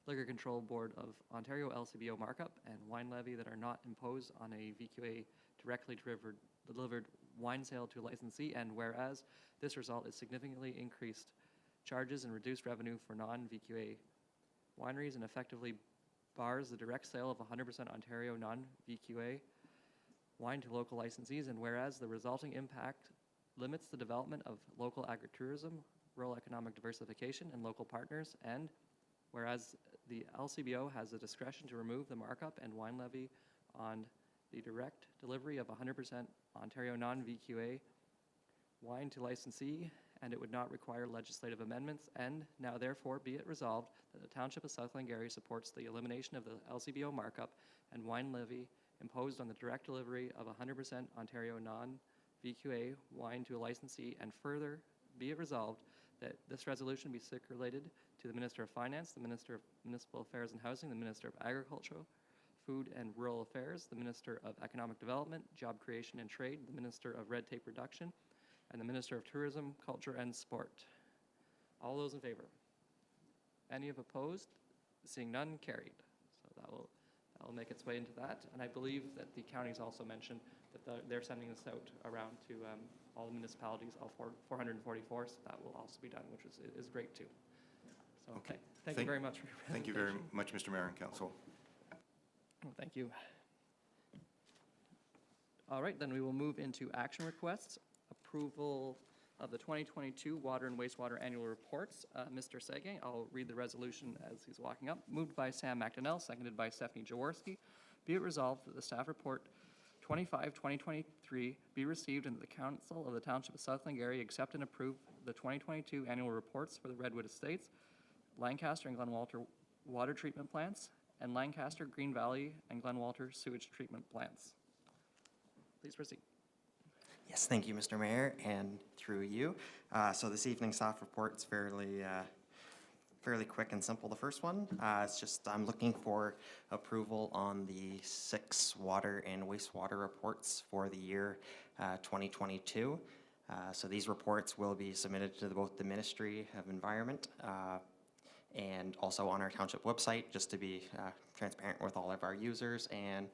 Liquor Control Board of Ontario LCBO markup and wine levy that are not imposed on a VQA directly delivered wine sale to a licensee, and whereas this result is significantly increased charges and reduced revenue for non-VQA wineries and effectively bars the direct sale of 100% Ontario non-VQA wine to local licensees, and whereas the resulting impact limits the development of local agritourism, rural economic diversification, and local partners, and whereas the LCBO has the discretion to remove the markup and wine levy on the direct delivery of 100% Ontario non-VQA wine to licensee, and it would not require legislative amendments, and now therefore be it resolved that the Township of South Glengarry supports the elimination of the LCBO markup and wine levy imposed on the direct delivery of 100% Ontario non-VQA wine to a licensee, and further be it resolved that this resolution be circulated to the Minister of Finance, the Minister of Municipal Affairs and Housing, the Minister of Agriculture, Food and Rural Affairs, the Minister of Economic Development, Job Creation and Trade, the Minister of Red Tape Reduction, and the Minister of Tourism, Culture and Sport. All those in favor? Any of opposed? Seeing none, carried. So that will make its way into that. And I believe that the county's also mentioned that they're sending this out around to all the municipalities, all 444, so that will also be done, which is great too. So Okay. thank you very much for your Thank you very presentation. much, Mr. Mayor and Council. Well, thank you. All right, then we will move into action requests. Approval of the 2022 Water and Wastewater Annual Reports. Mr. Sege, I'll read the resolution as he's walking up. Moved by Sam McDonnell, seconded by Stephanie Jaworski. Be it resolved that the staff report 25-2023 be received and that the Council of the Township of South Glengarry accept and approve the 2022 annual reports for the Redwood Estates, Lancaster and Glenwalter water treatment plants, and Lancaster, Green Valley, and Glenwalter sewage treatment plants. Please proceed. Yes, thank you, Mr. Mayor, and through you. So this evening's staff report's fairly quick and simple. The first one, it's just I'm looking for approval on the 6 water and wastewater reports for the year 2022. So these reports will be submitted to both the Ministry of Environment and also on our township website, just to be transparent with all of our users and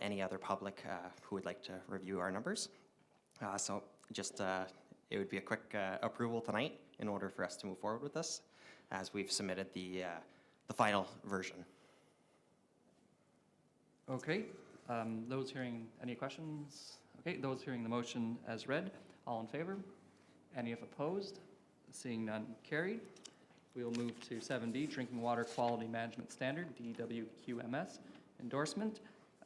any other public who would like to review our numbers. So just it would be a quick approval tonight in order for us to move forward with this, as we've submitted the final version. Okay, those hearing any questions? Okay, those hearing the motion as read, all in favor? Any if opposed? Seeing none, carried. We will move to 7D, Drinking Water Quality Management Standard, DWQMS, endorsement.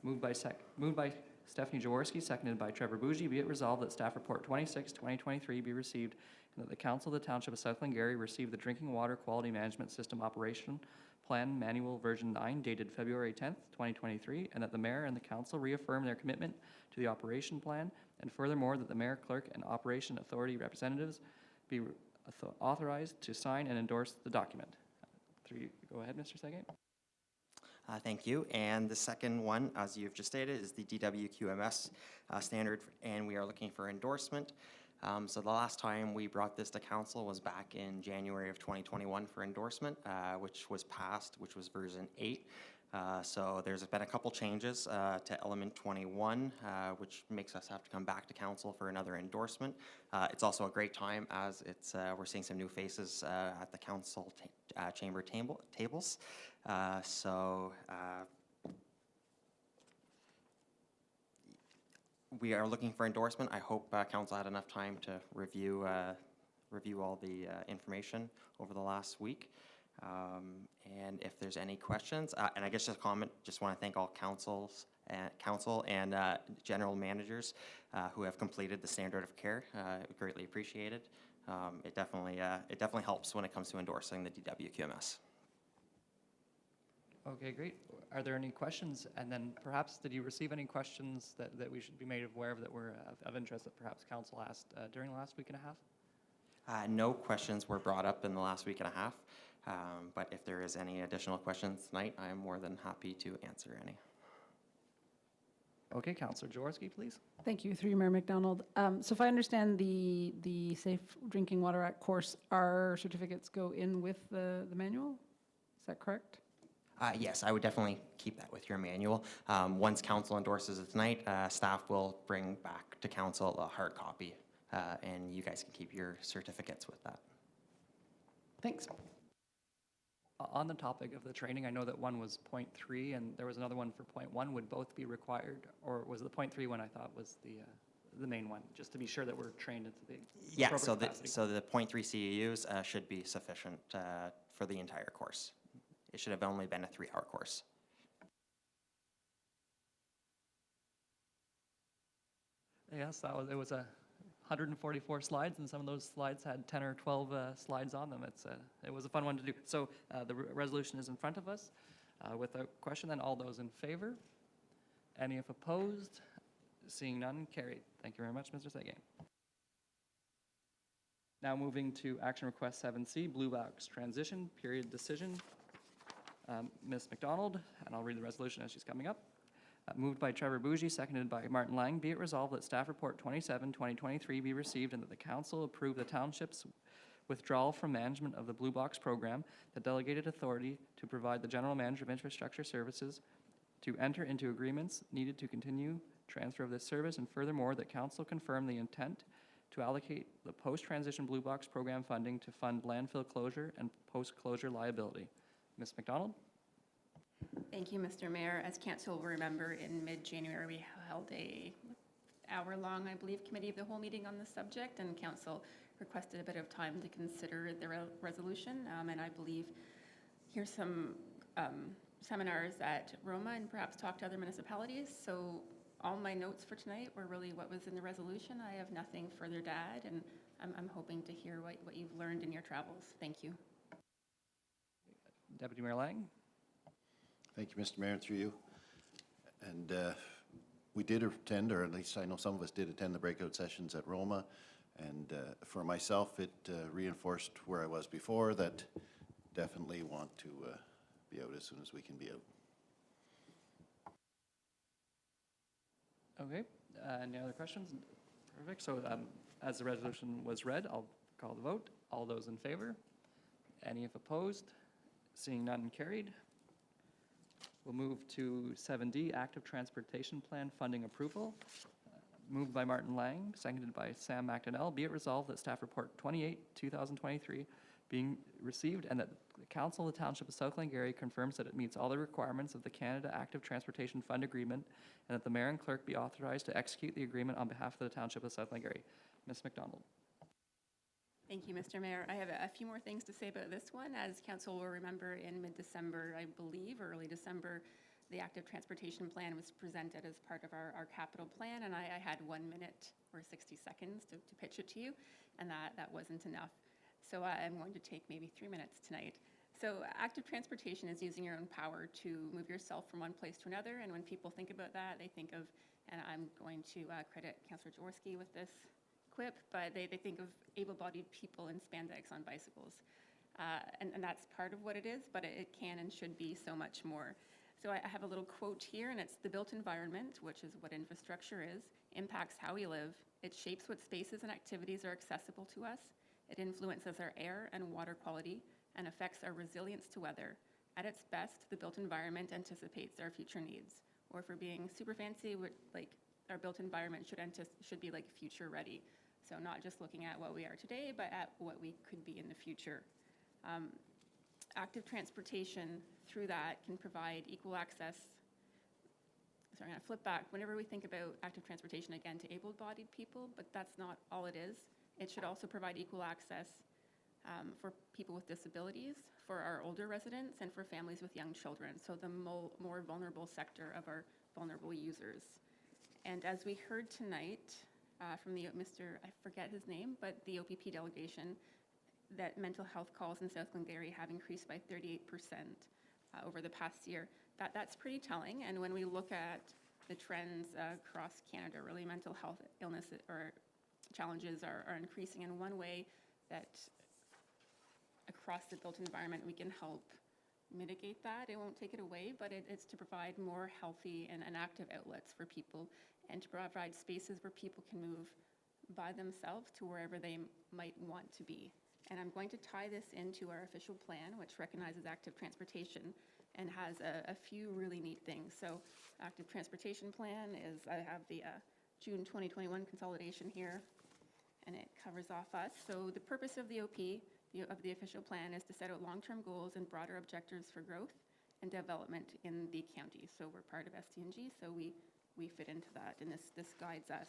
Moved by Stephanie Jaworski, seconded by Trevor Bougie. Be it resolved that staff report 26-2023 be received, and that the Council of the Township of South Glengarry receive the Drinking Water Quality Management System Operation Plan Manual Version 9 dated February 10th, 2023, and that the Mayor and the Council reaffirm their commitment to the operation plan, and furthermore that the Mayor, Clerk, and Operation Authority representatives be authorized to sign and endorse the document. Go ahead, Mr. Sege. Thank you. And the second one, as you've just stated, is the DWQMS standard, and we are looking for endorsement. So the last time we brought this to council was back in January of 2021 for endorsement, which was passed, which was version 8. So there's been a couple changes to element 21, which makes us have to come back to council for another endorsement. It's also a great time as it's we're seeing some new faces at the council chamber tables. We are looking for endorsement. I hope council had enough time to review all the information over the last week. And if there's any questions, and I guess just a comment, just want to thank all council and general managers who have completed the standard of care. Greatly appreciated. It definitely helps when it comes to endorsing the DWQMS. Okay, great. Are there any questions? And then perhaps, did you receive any questions that we should be made aware of that were of interest that perhaps council asked during the last week and a half? No questions were brought up in the last week and a half, but if there is any additional questions tonight, I am more than happy to answer any. Okay, Counselor Jaworski, please. Thank you, through you, Mayor McDonald. So if I understand the Safe Drinking Water Act course, our certificates go in with the manual? Is that correct? Yes, I would definitely keep that with your manual. Once council endorses it tonight, staff will bring back to council a hard copy, and you guys can keep your certificates with that. Thanks. On the topic of the training, I know that one was .3 and there was another one for .1. Would both be required? Or was the .3 one I thought was the main one, just to be sure that we're trained into the Yeah, appropriate so capacity? the .3 CEUs should be sufficient for the entire course. It should have only been a 3-hour course. Yes, it was 144 slides, and some of those slides had 10 or 12 slides on them. It was a fun one to do. So the resolution is in front of us. Without question, then, all those in favor? Any if opposed? Seeing none, carried. Thank you very much, Mr. Seguin. Now moving to action request 7C, Blue Box Transition Period Decision. Ms. McDonald, and I'll read the resolution as she's coming up. Moved by Trevor Bougie, seconded by Martin Lang. Be it resolved that staff report 27, 2023 be received and that the council approve the township's withdrawal from management of the Blue Box program, the delegated authority to provide the general manager of infrastructure services to enter into agreements needed to continue transfer of this service, and furthermore, that council confirm the intent to allocate the post-transition Blue Box program funding to fund landfill closure and post-closure liability. Ms. McDonald? Thank you, Mr. Mayor. As council will remember, in mid-January, we held a hour-long, I believe, committee of the whole meeting on this subject, and council requested a bit of time to consider the resolution. And I believe here's some seminars at Roma and perhaps talk to other municipalities. So all my notes for tonight were really what was in the resolution. I have nothing further to add, and I'm hoping to hear what you've learned in your travels. Thank you. Deputy Mayor Lang? Thank you, Mr. Mayor, through you. And we did attend, or at least I know some of us did attend the breakout sessions at Roma. And for myself, it reinforced where I was before, that definitely want to be out as soon as we can be out. Okay, any other questions? Perfect, so as the resolution was read, I'll call the vote. All those in favor? Any if opposed? Seeing none, carried. We'll move to 7D, Active Transportation Plan Funding Approval. Moved by Martin Lang, seconded by Sam McDonnell. Be it resolved that staff report 28, 2023 being received, and that the Council of the Township of South Glengarry confirms that it meets all the requirements of the Canada Active Transportation Fund Agreement, and that the Mayor and Clerk be authorized to execute the agreement on behalf of the Township of South Glengarry. Ms. McDonald. Thank you, Mr. Mayor. I have a few more things to say about this one. As council will remember, in mid-December, I believe, early December, the Active Transportation Plan was presented as part of our capital plan, and I had 1 minute or 60 seconds to pitch it to you, and that wasn't enough. So I'm going to take maybe 3 minutes tonight. So active transportation is using your own power to move yourself from one place to another, and when people think about that, they think of, and I'm going to credit Councillor Jaworski with this quip, but they think of able-bodied people in spandex on bicycles. And that's part of what it is, but it can and should be so much more. So I have a little quote here, and it's: the built environment, which is what infrastructure is, impacts how we live. It shapes what spaces and activities are accessible to us. It influences our air and water quality and affects our resilience to weather. At its best, the built environment anticipates our future needs. Or if we're being super fancy, like our built environment should be like future ready. So not just looking at what we are today, but at what we could be in the future. Active transportation through that can provide equal access. Sorry, I'm going to flip back. Whenever we think about active transportation, again, to able-bodied people, but that's not all it is. It should also provide equal access for people with disabilities, for our older residents, and for families with young children, so the more vulnerable sector of our vulnerable users. And as we heard tonight from the I forget his name, but the OPP delegation, that mental health calls in South Glengarry have increased by 38% over the past year. That's pretty telling, and when we look at the trends across Canada, really mental health illness or challenges are increasing, and one way that across the built environment we can help mitigate that. It won't take it away, but it's to provide more healthy and active outlets for people and to provide spaces where people can move by themselves to wherever they might want to be. And I'm going to tie this into our official plan, which recognizes active transportation and has a few really neat things. So active transportation plan is, I have the June 2021 consolidation here, and it covers off us. So the purpose of the OP, of the official plan, is to set out long-term goals and broader objectives for growth and development in the county. So we're part of STNG, so we fit into that, and this guides us.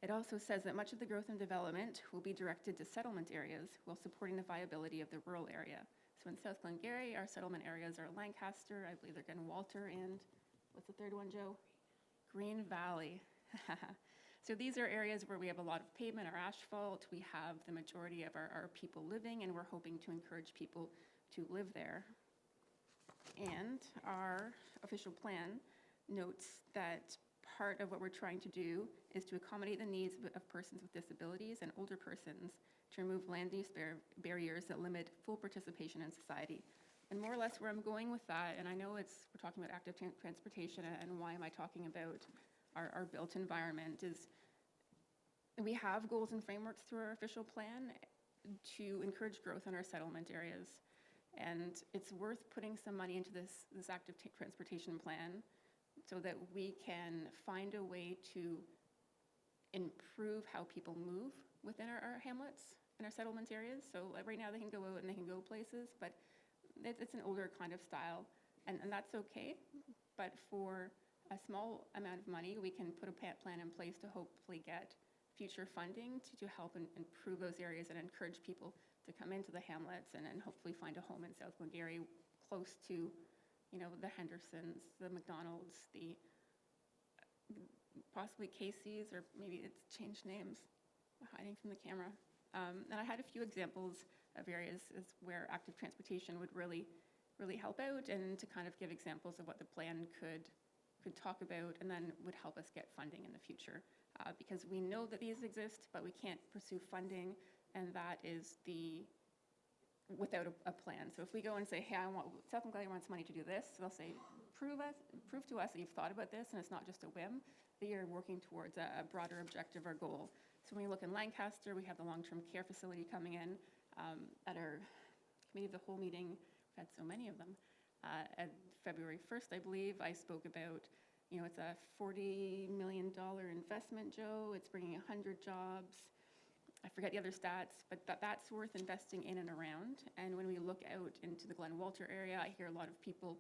It also says that much of the growth and development will be directed to settlement areas while supporting the viability of the rural area. So in South Glengarry, our settlement areas are Lancaster, I believe they're getting Walter, and what's the third one, Joe? Green Valley. So these are areas where we have a lot of pavement or asphalt. We have the majority of our people living, and we're hoping to encourage people to live there. And our official plan notes that part of what we're trying to do is to accommodate the needs of persons with disabilities and older persons to remove land use barriers that limit full participation in society. And more or less where I'm going with that, and I know we're talking about active transportation, and why am I talking about our built environment, is we have goals and frameworks through our official plan to encourage growth in our settlement areas. And it's worth putting some money into this active transportation plan so that we can find a way to improve how people move within our hamlets and our settlement areas. So like right now they can go out and they can go places, but it's an older kind of style, and that's okay. But for a small amount of money, we can put a plan in place to hopefully get future funding to help improve those areas and encourage people to come into the hamlets and hopefully find a home in South Glengarry close to, you know, the Hendersons, the McDonald's, the possibly Casey's, or maybe it's changed names, hiding from the camera. And I had a few examples of areas where active transportation would really help out, and to kind of give examples of what the plan could talk about and then would help us get funding in the future. Because we know that these exist, but we can't pursue funding, and that is without a plan. So if we go and say, hey, South Glengarry wants money to do this, they'll say, prove to us that you've thought about this and it's not just a whim, that you're working towards a broader objective or goal. So when you look in Lancaster, we have the long-term care facility coming in. At our committee of the whole meeting, we've had so many of them. At February 1st, I believe, I spoke about, you know, it's a $40 million investment, Joe. It's bringing 100 jobs. I forget the other stats, but that's worth investing in and around. And when we look out into the Glen Walter area, I hear a lot of people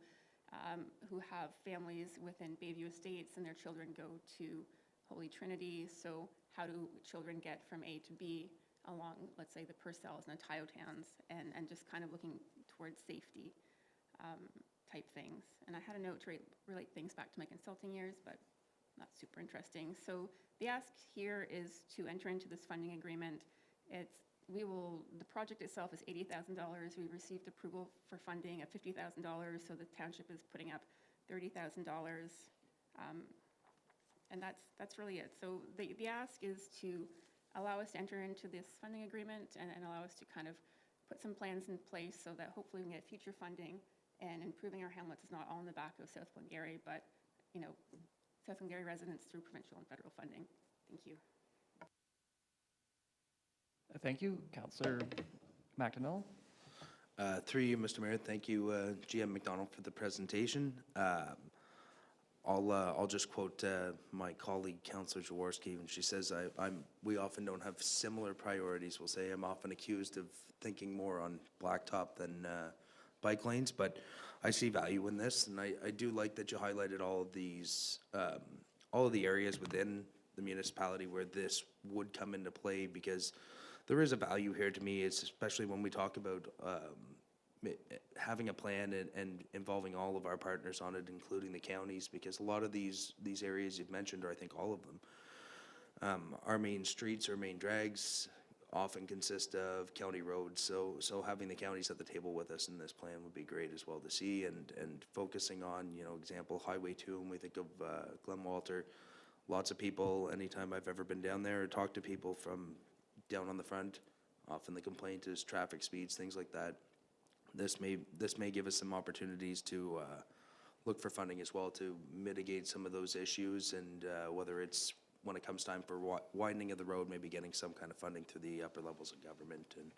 who have families within Bayview Estates, and their children go to Holy Trinity. So how do children get from A to B along, let's say, the Purcells and the Tyotowns, and just kind of looking towards safety type things. And I had a note to relate things back to my consulting years, but not super interesting. So the ask here is to enter into this funding agreement. The project itself is $80,000. We received approval for funding of $50,000, so the township is putting up $30,000. And that's really it. So the ask is to allow us to enter into this funding agreement and allow us to kind of put some plans in place so that hopefully we can get future funding, and improving our hamlets is not all in the back of South Glengarry, but, you know, South Glengarry residents through provincial and federal funding. Thank you. Thank you. Councillor McDonnell. Through you, Mr. Mayor, thank you, GM McDonald, for the presentation. I'll just quote my colleague, Councillor Jaworski, when she says, we often don't have similar priorities. We'll say I'm often accused of thinking more on blacktop than bike lanes, but I see value in this, and I do like that you highlighted all of these, all of the areas within the municipality where this would come into play, because there is a value here to me, especially when we talk about having a plan and involving all of our partners on it, including the counties, because a lot of these areas you've mentioned, or I think all of them, our main streets or main drags often consist of county roads. So having the counties at the table with us in this plan would be great as well to see, and focusing on, you know, example, Highway 2, when we think of Glen Walter, lots of people, anytime I've ever been down there or talked to people from down on the front, often the complaint is traffic speeds, things like that. this may give us some opportunities to look for funding as well to mitigate some of those issues, and whether it's when it comes time for widening of the road, maybe getting some kind of funding through the upper levels of government, and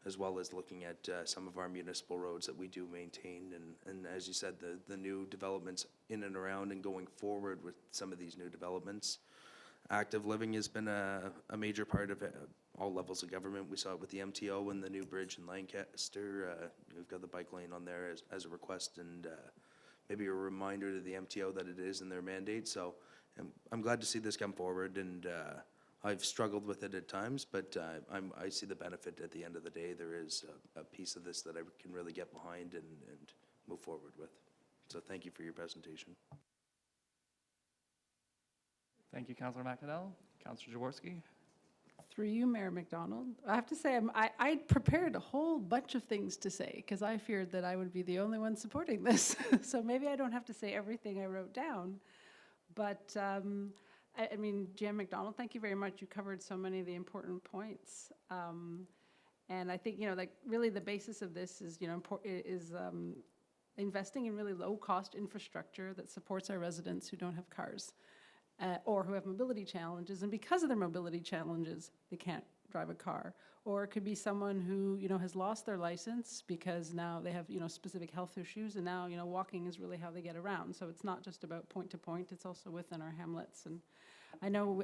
as well as looking at some of our municipal roads that we do maintain. And as you said, the new developments in and around and going forward with some of these new developments. Active living has been a major part of all levels of government. We saw it with the MTO and the new bridge in Lancaster. We've got the bike lane on there as a request, and maybe a reminder to the MTO that it is in their mandate. So I'm glad to see this come forward, and I've struggled with it at times, but I see the benefit at the end of the day. There is a piece of this that I can really get behind and move forward with. So thank you for your presentation. Thank you, Councillor McDonnell. Councillor Jaworski. Through you, Mayor McDonald. I have to say, I prepared a whole bunch of things to say because I feared that I would be the only one supporting this. So maybe I don't have to say everything I wrote down. But I mean, Jan McDonald, thank you very much. You covered so many of the important points. And I think, like really the basis of this is, investing in really low-cost infrastructure that supports our residents who don't have cars. Or who have mobility challenges, and because of their mobility challenges, they can't drive a car. Or it could be someone who, has lost their license because now they have, specific health issues, and now, walking is really how they get around. So it's not just about point to point, it's also within our hamlets. And I know we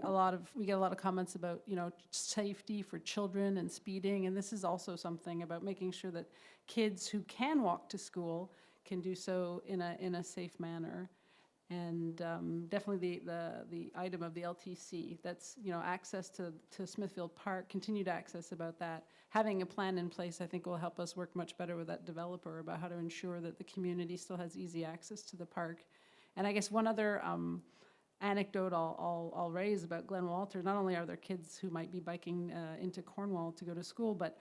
get a lot of comments about, safety for children and speeding, and this is also something about making sure that kids who can walk to school can do so in a safe manner. And definitely the item of the LTC, that's, access to Smithfield Park, continued access about that. Having a plan in place, I think, will help us work much better with that developer about how to ensure that the community still has easy access to the park. And I guess one other anecdote I'll raise about Glen Walter, not only are there kids who might be biking into Cornwall to go to school, but,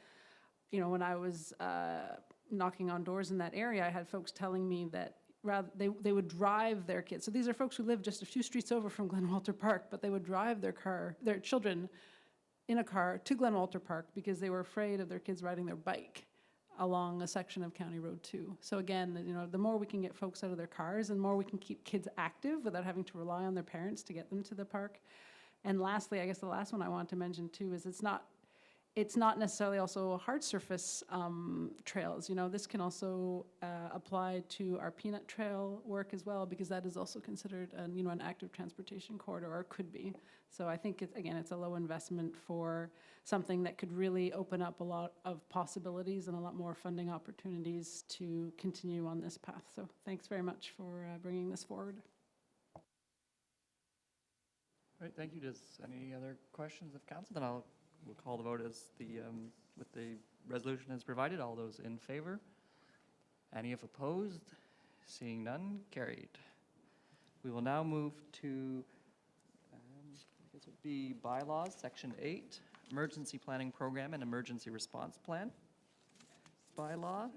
when I was knocking on doors in that area, I had folks telling me that they would drive their kids. So these are folks who live just a few streets over from Glen Walter Park, but they would drive their children in a car to Glen Walter Park because they were afraid of their kids riding their bike along a section of County Road 2. So again, the more we can get folks out of their cars and the more we can keep kids active without having to rely on their parents to get them to the park. And lastly, I guess the last one I want to mention too is it's not necessarily also hard surface trails. This can also apply to our Peanut Trail work as well, because that is also considered an active transportation corridor, or could be. So I think it's a low investment for something that could really open up a lot of possibilities and a lot more funding opportunities to continue on this path. So thanks very much for bringing this forward. All right, thank you. Does any other questions of council? Then we'll call the vote as with the resolution as provided. All those in favor? Any opposed? Seeing none, carried. We will now move to, I guess it would be bylaws, section 8, emergency planning program and emergency response plan bylaw.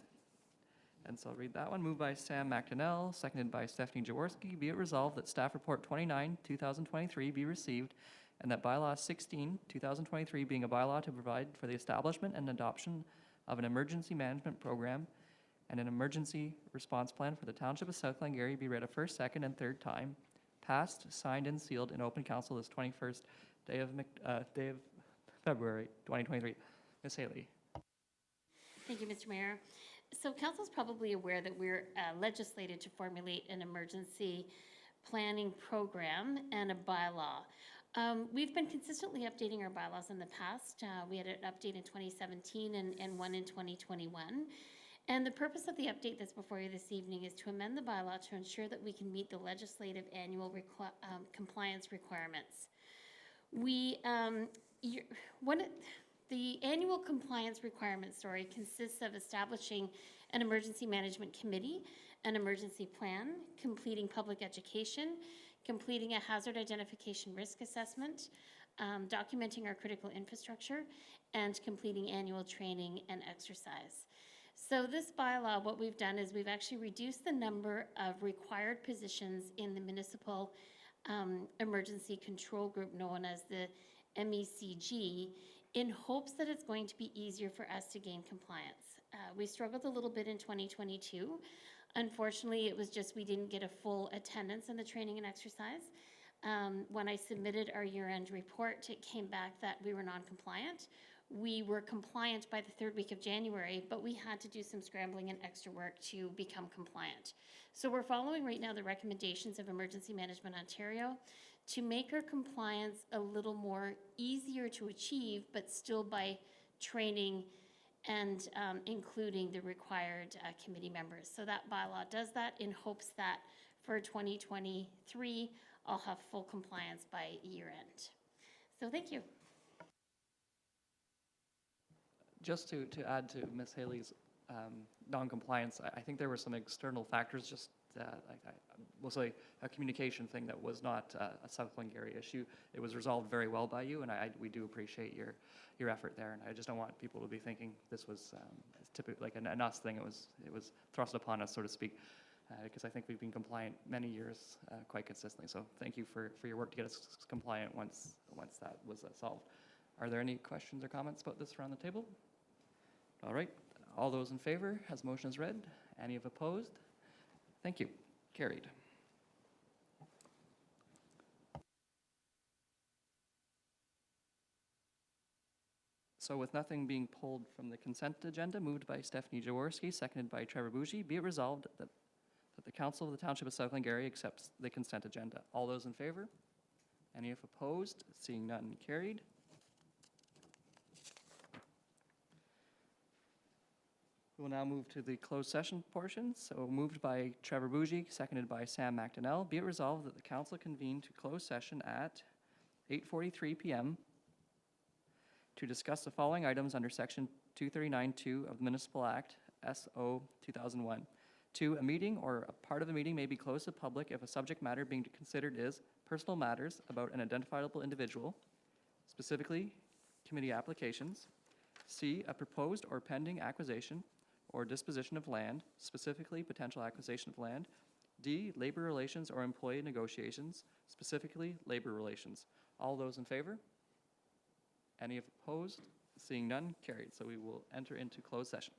And so I'll read that one. Moved by Sam McDonnell, seconded by Stephanie Jaworski. Be it resolved that staff report 29, 2023 be received, and that bylaw 16, 2023 being a bylaw to provide for the establishment and adoption of an emergency management program and an emergency response plan for the Township of South Glengarry be read a first, second, and third time, passed, signed, and sealed in open council this 21st day of February 2023. Ms. Haley. Thank you, Mr. Mayor. So council's probably aware that we're legislated to formulate an emergency planning program and a bylaw. We've been consistently updating our bylaws in the past. We had an update in 2017 and one in 2021. And the purpose of the update that's before you this evening is to amend the bylaw to ensure that we can meet the legislative annual compliance requirements. The annual compliance requirement, consists of establishing an emergency management committee, an emergency plan, completing public education, completing a hazard identification risk assessment, documenting our critical infrastructure, and completing annual training and exercise. So this bylaw, what we've done is we've actually reduced the number of required positions in the municipal emergency control group known as the MECG in hopes that it's going to be easier for us to gain compliance. We struggled a little bit in 2022. Unfortunately, it was just we didn't get a full attendance in the training and exercise. When I submitted our year-end report, it came back that we were non-compliant. We were compliant by the third week of January, but we had to do some scrambling and extra work to become compliant. So we're following right now the recommendations of Emergency Management Ontario to make our compliance a little more easier to achieve, but still by training and including the required committee members. So that bylaw does that in hopes that for 2023, I'll have full compliance by year end. So thank you. Just to add to Ms. Haley's non-compliance, I think there were some external factors, just we'll say a communication thing that was not a South Glengarry issue. It was resolved very well by you, and we do appreciate your effort there. And I just don't want people to be thinking this was typically like an us thing. It was thrust upon us, so to speak, because I think we've been compliant many years quite consistently. So thank you for your work to get us compliant once that was solved. Are there any questions or comments about this around the table? All right. All those in favor, as motion is read. Any opposed? Thank you. Carried. So with nothing being pulled from the consent agenda, moved by Stephanie Jaworski, seconded by Trevor Bougie, be it resolved that the Council of the Township of South Glengarry accepts the consent agenda. All those in favor? Any opposed? Seeing none, carried. We will now move to the closed session portion. So moved by Trevor Bougie, seconded by Sam McDonnell. Be it resolved that the council convene to closed session at 8:43 p.m. to discuss the following items under Section 239(2) of the Municipal Act, SO 2001. 2, a meeting or a part of a meeting may be closed to public if a subject matter being considered is personal matters about an identifiable individual, specifically committee applications. C, a proposed or pending acquisition or disposition of land, specifically potential acquisition of land. D, labor relations or employee negotiations, specifically labor relations. All those in favor? Any opposed? Seeing none, carried. So we will enter into closed session.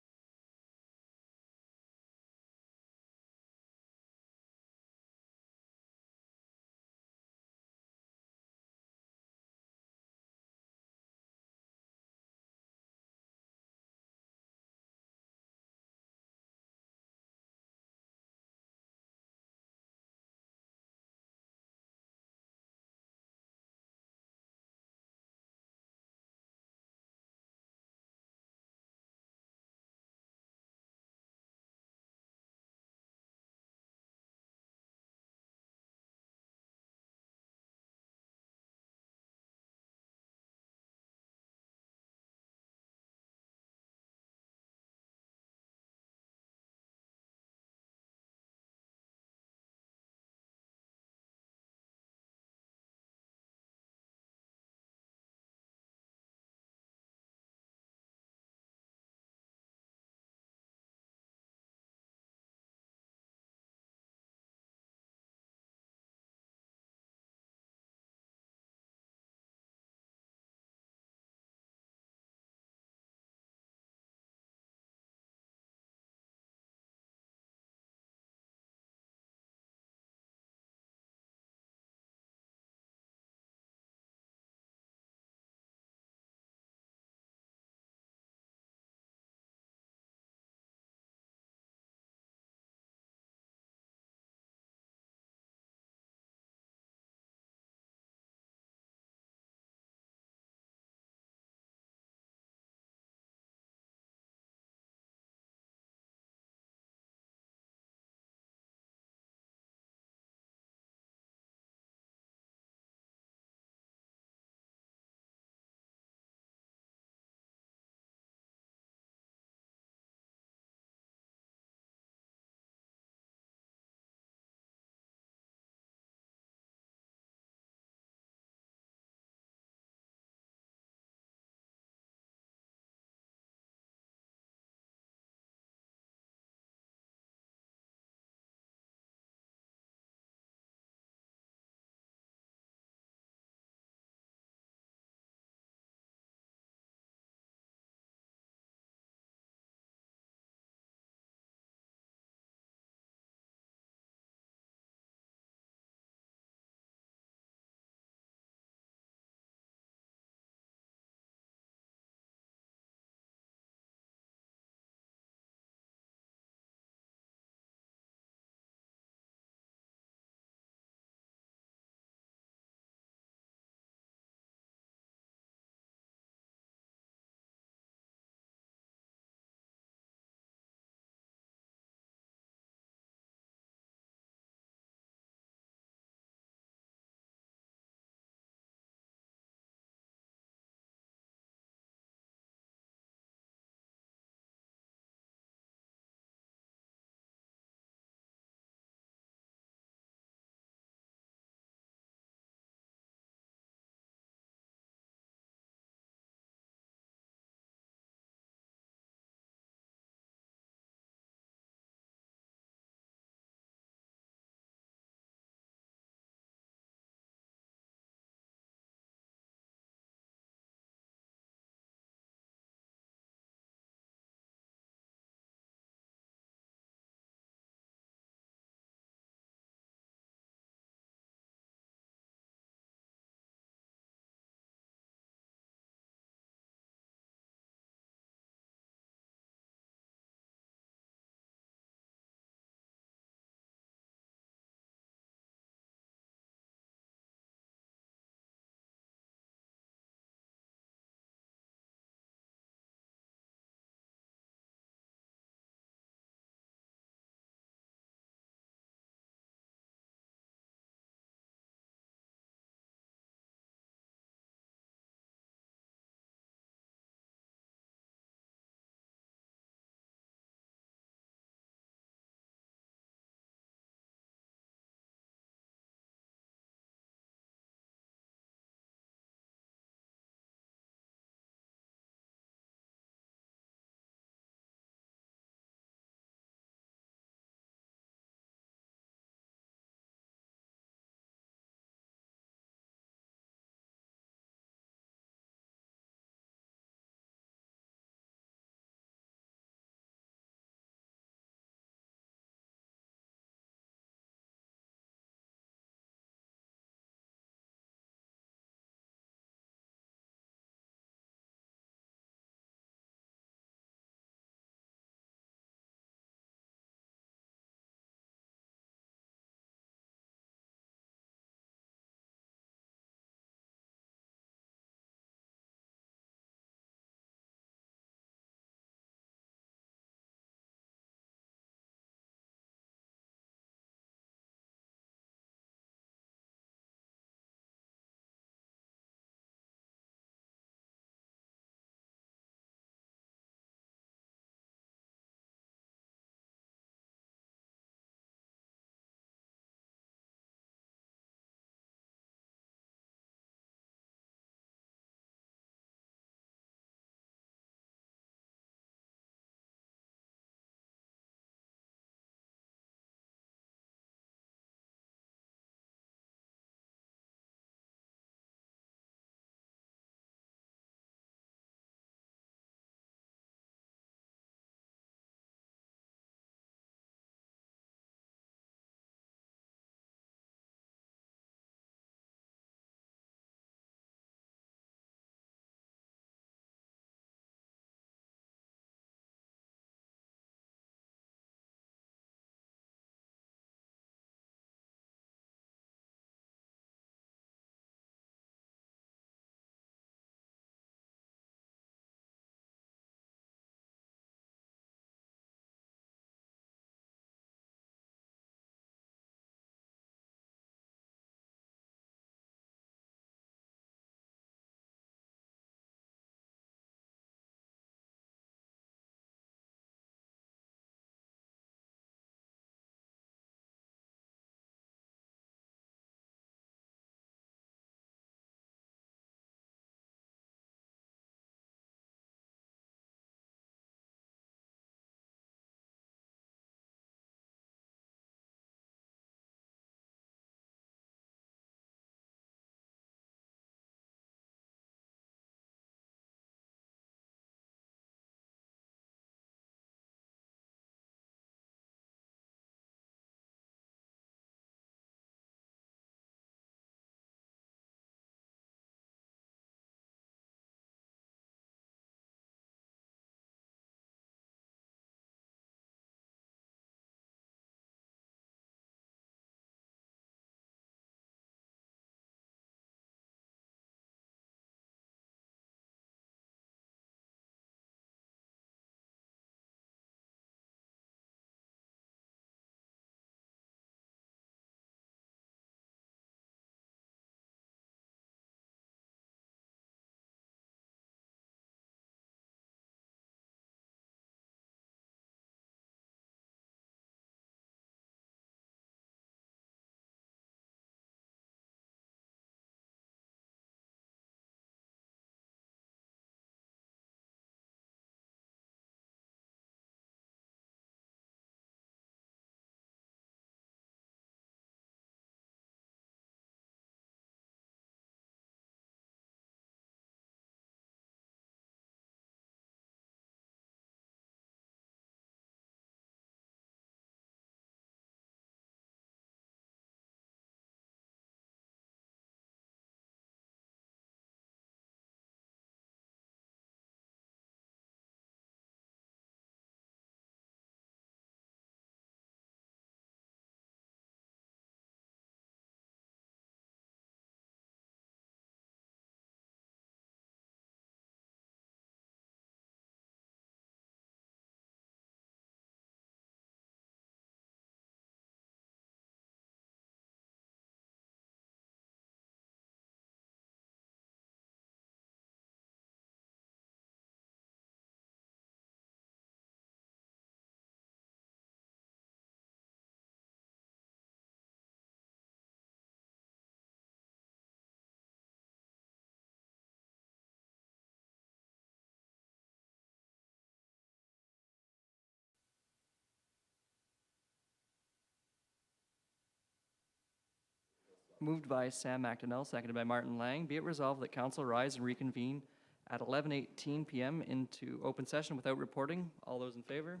Moved by Sam McDonnell, seconded by Martin Lang. Be it resolved that council rise and reconvene at 11:18 PM into open session without reporting. All those in favor?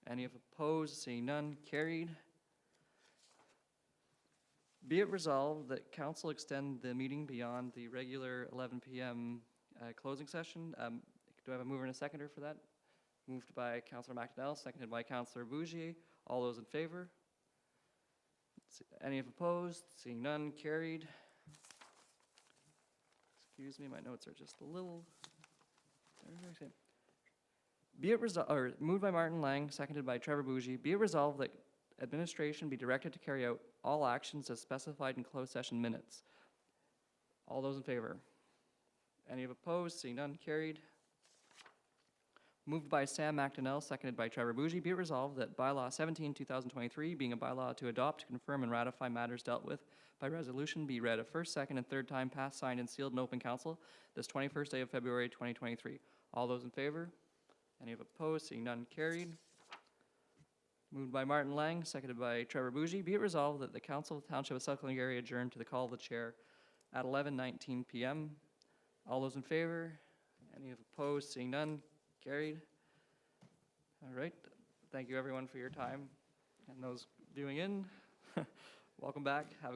Any opposed? Seeing none, carried. Be it resolved that council extend the meeting beyond the regular 11 PM closing session. Do I have a mover and a seconder for that? Moved by Councillor McDonnell, seconded by Councillor Bougier. All those in favor? Any opposed? Seeing none, carried. Excuse me, my notes are just a little. Be it moved by Martin Lang, seconded by Trevor Bougie. Be it resolved that administration be directed to carry out all actions as specified in closed session minutes. All those in favor? Any opposed? Seeing none, carried. Moved by Sam McDonnell, seconded by Trevor Bougie. Be it resolved that bylaw 17/2023, being a bylaw to adopt, confirm, and ratify matters dealt with by resolution, be read a first, second, and third time, passed, signed, and sealed in open council this 21st day of February 2023. All those in favor? Any opposed? Seeing none, carried. Moved by Martin Lang, seconded by Trevor Bougie. Be it resolved that the Council of the Township of South Glengarry adjourn to the call of the chair at 11:19 PM. All those in favor? Any opposed? Seeing none, carried. All right. Thank you, everyone, for your time. And those viewing in, welcome back. Have a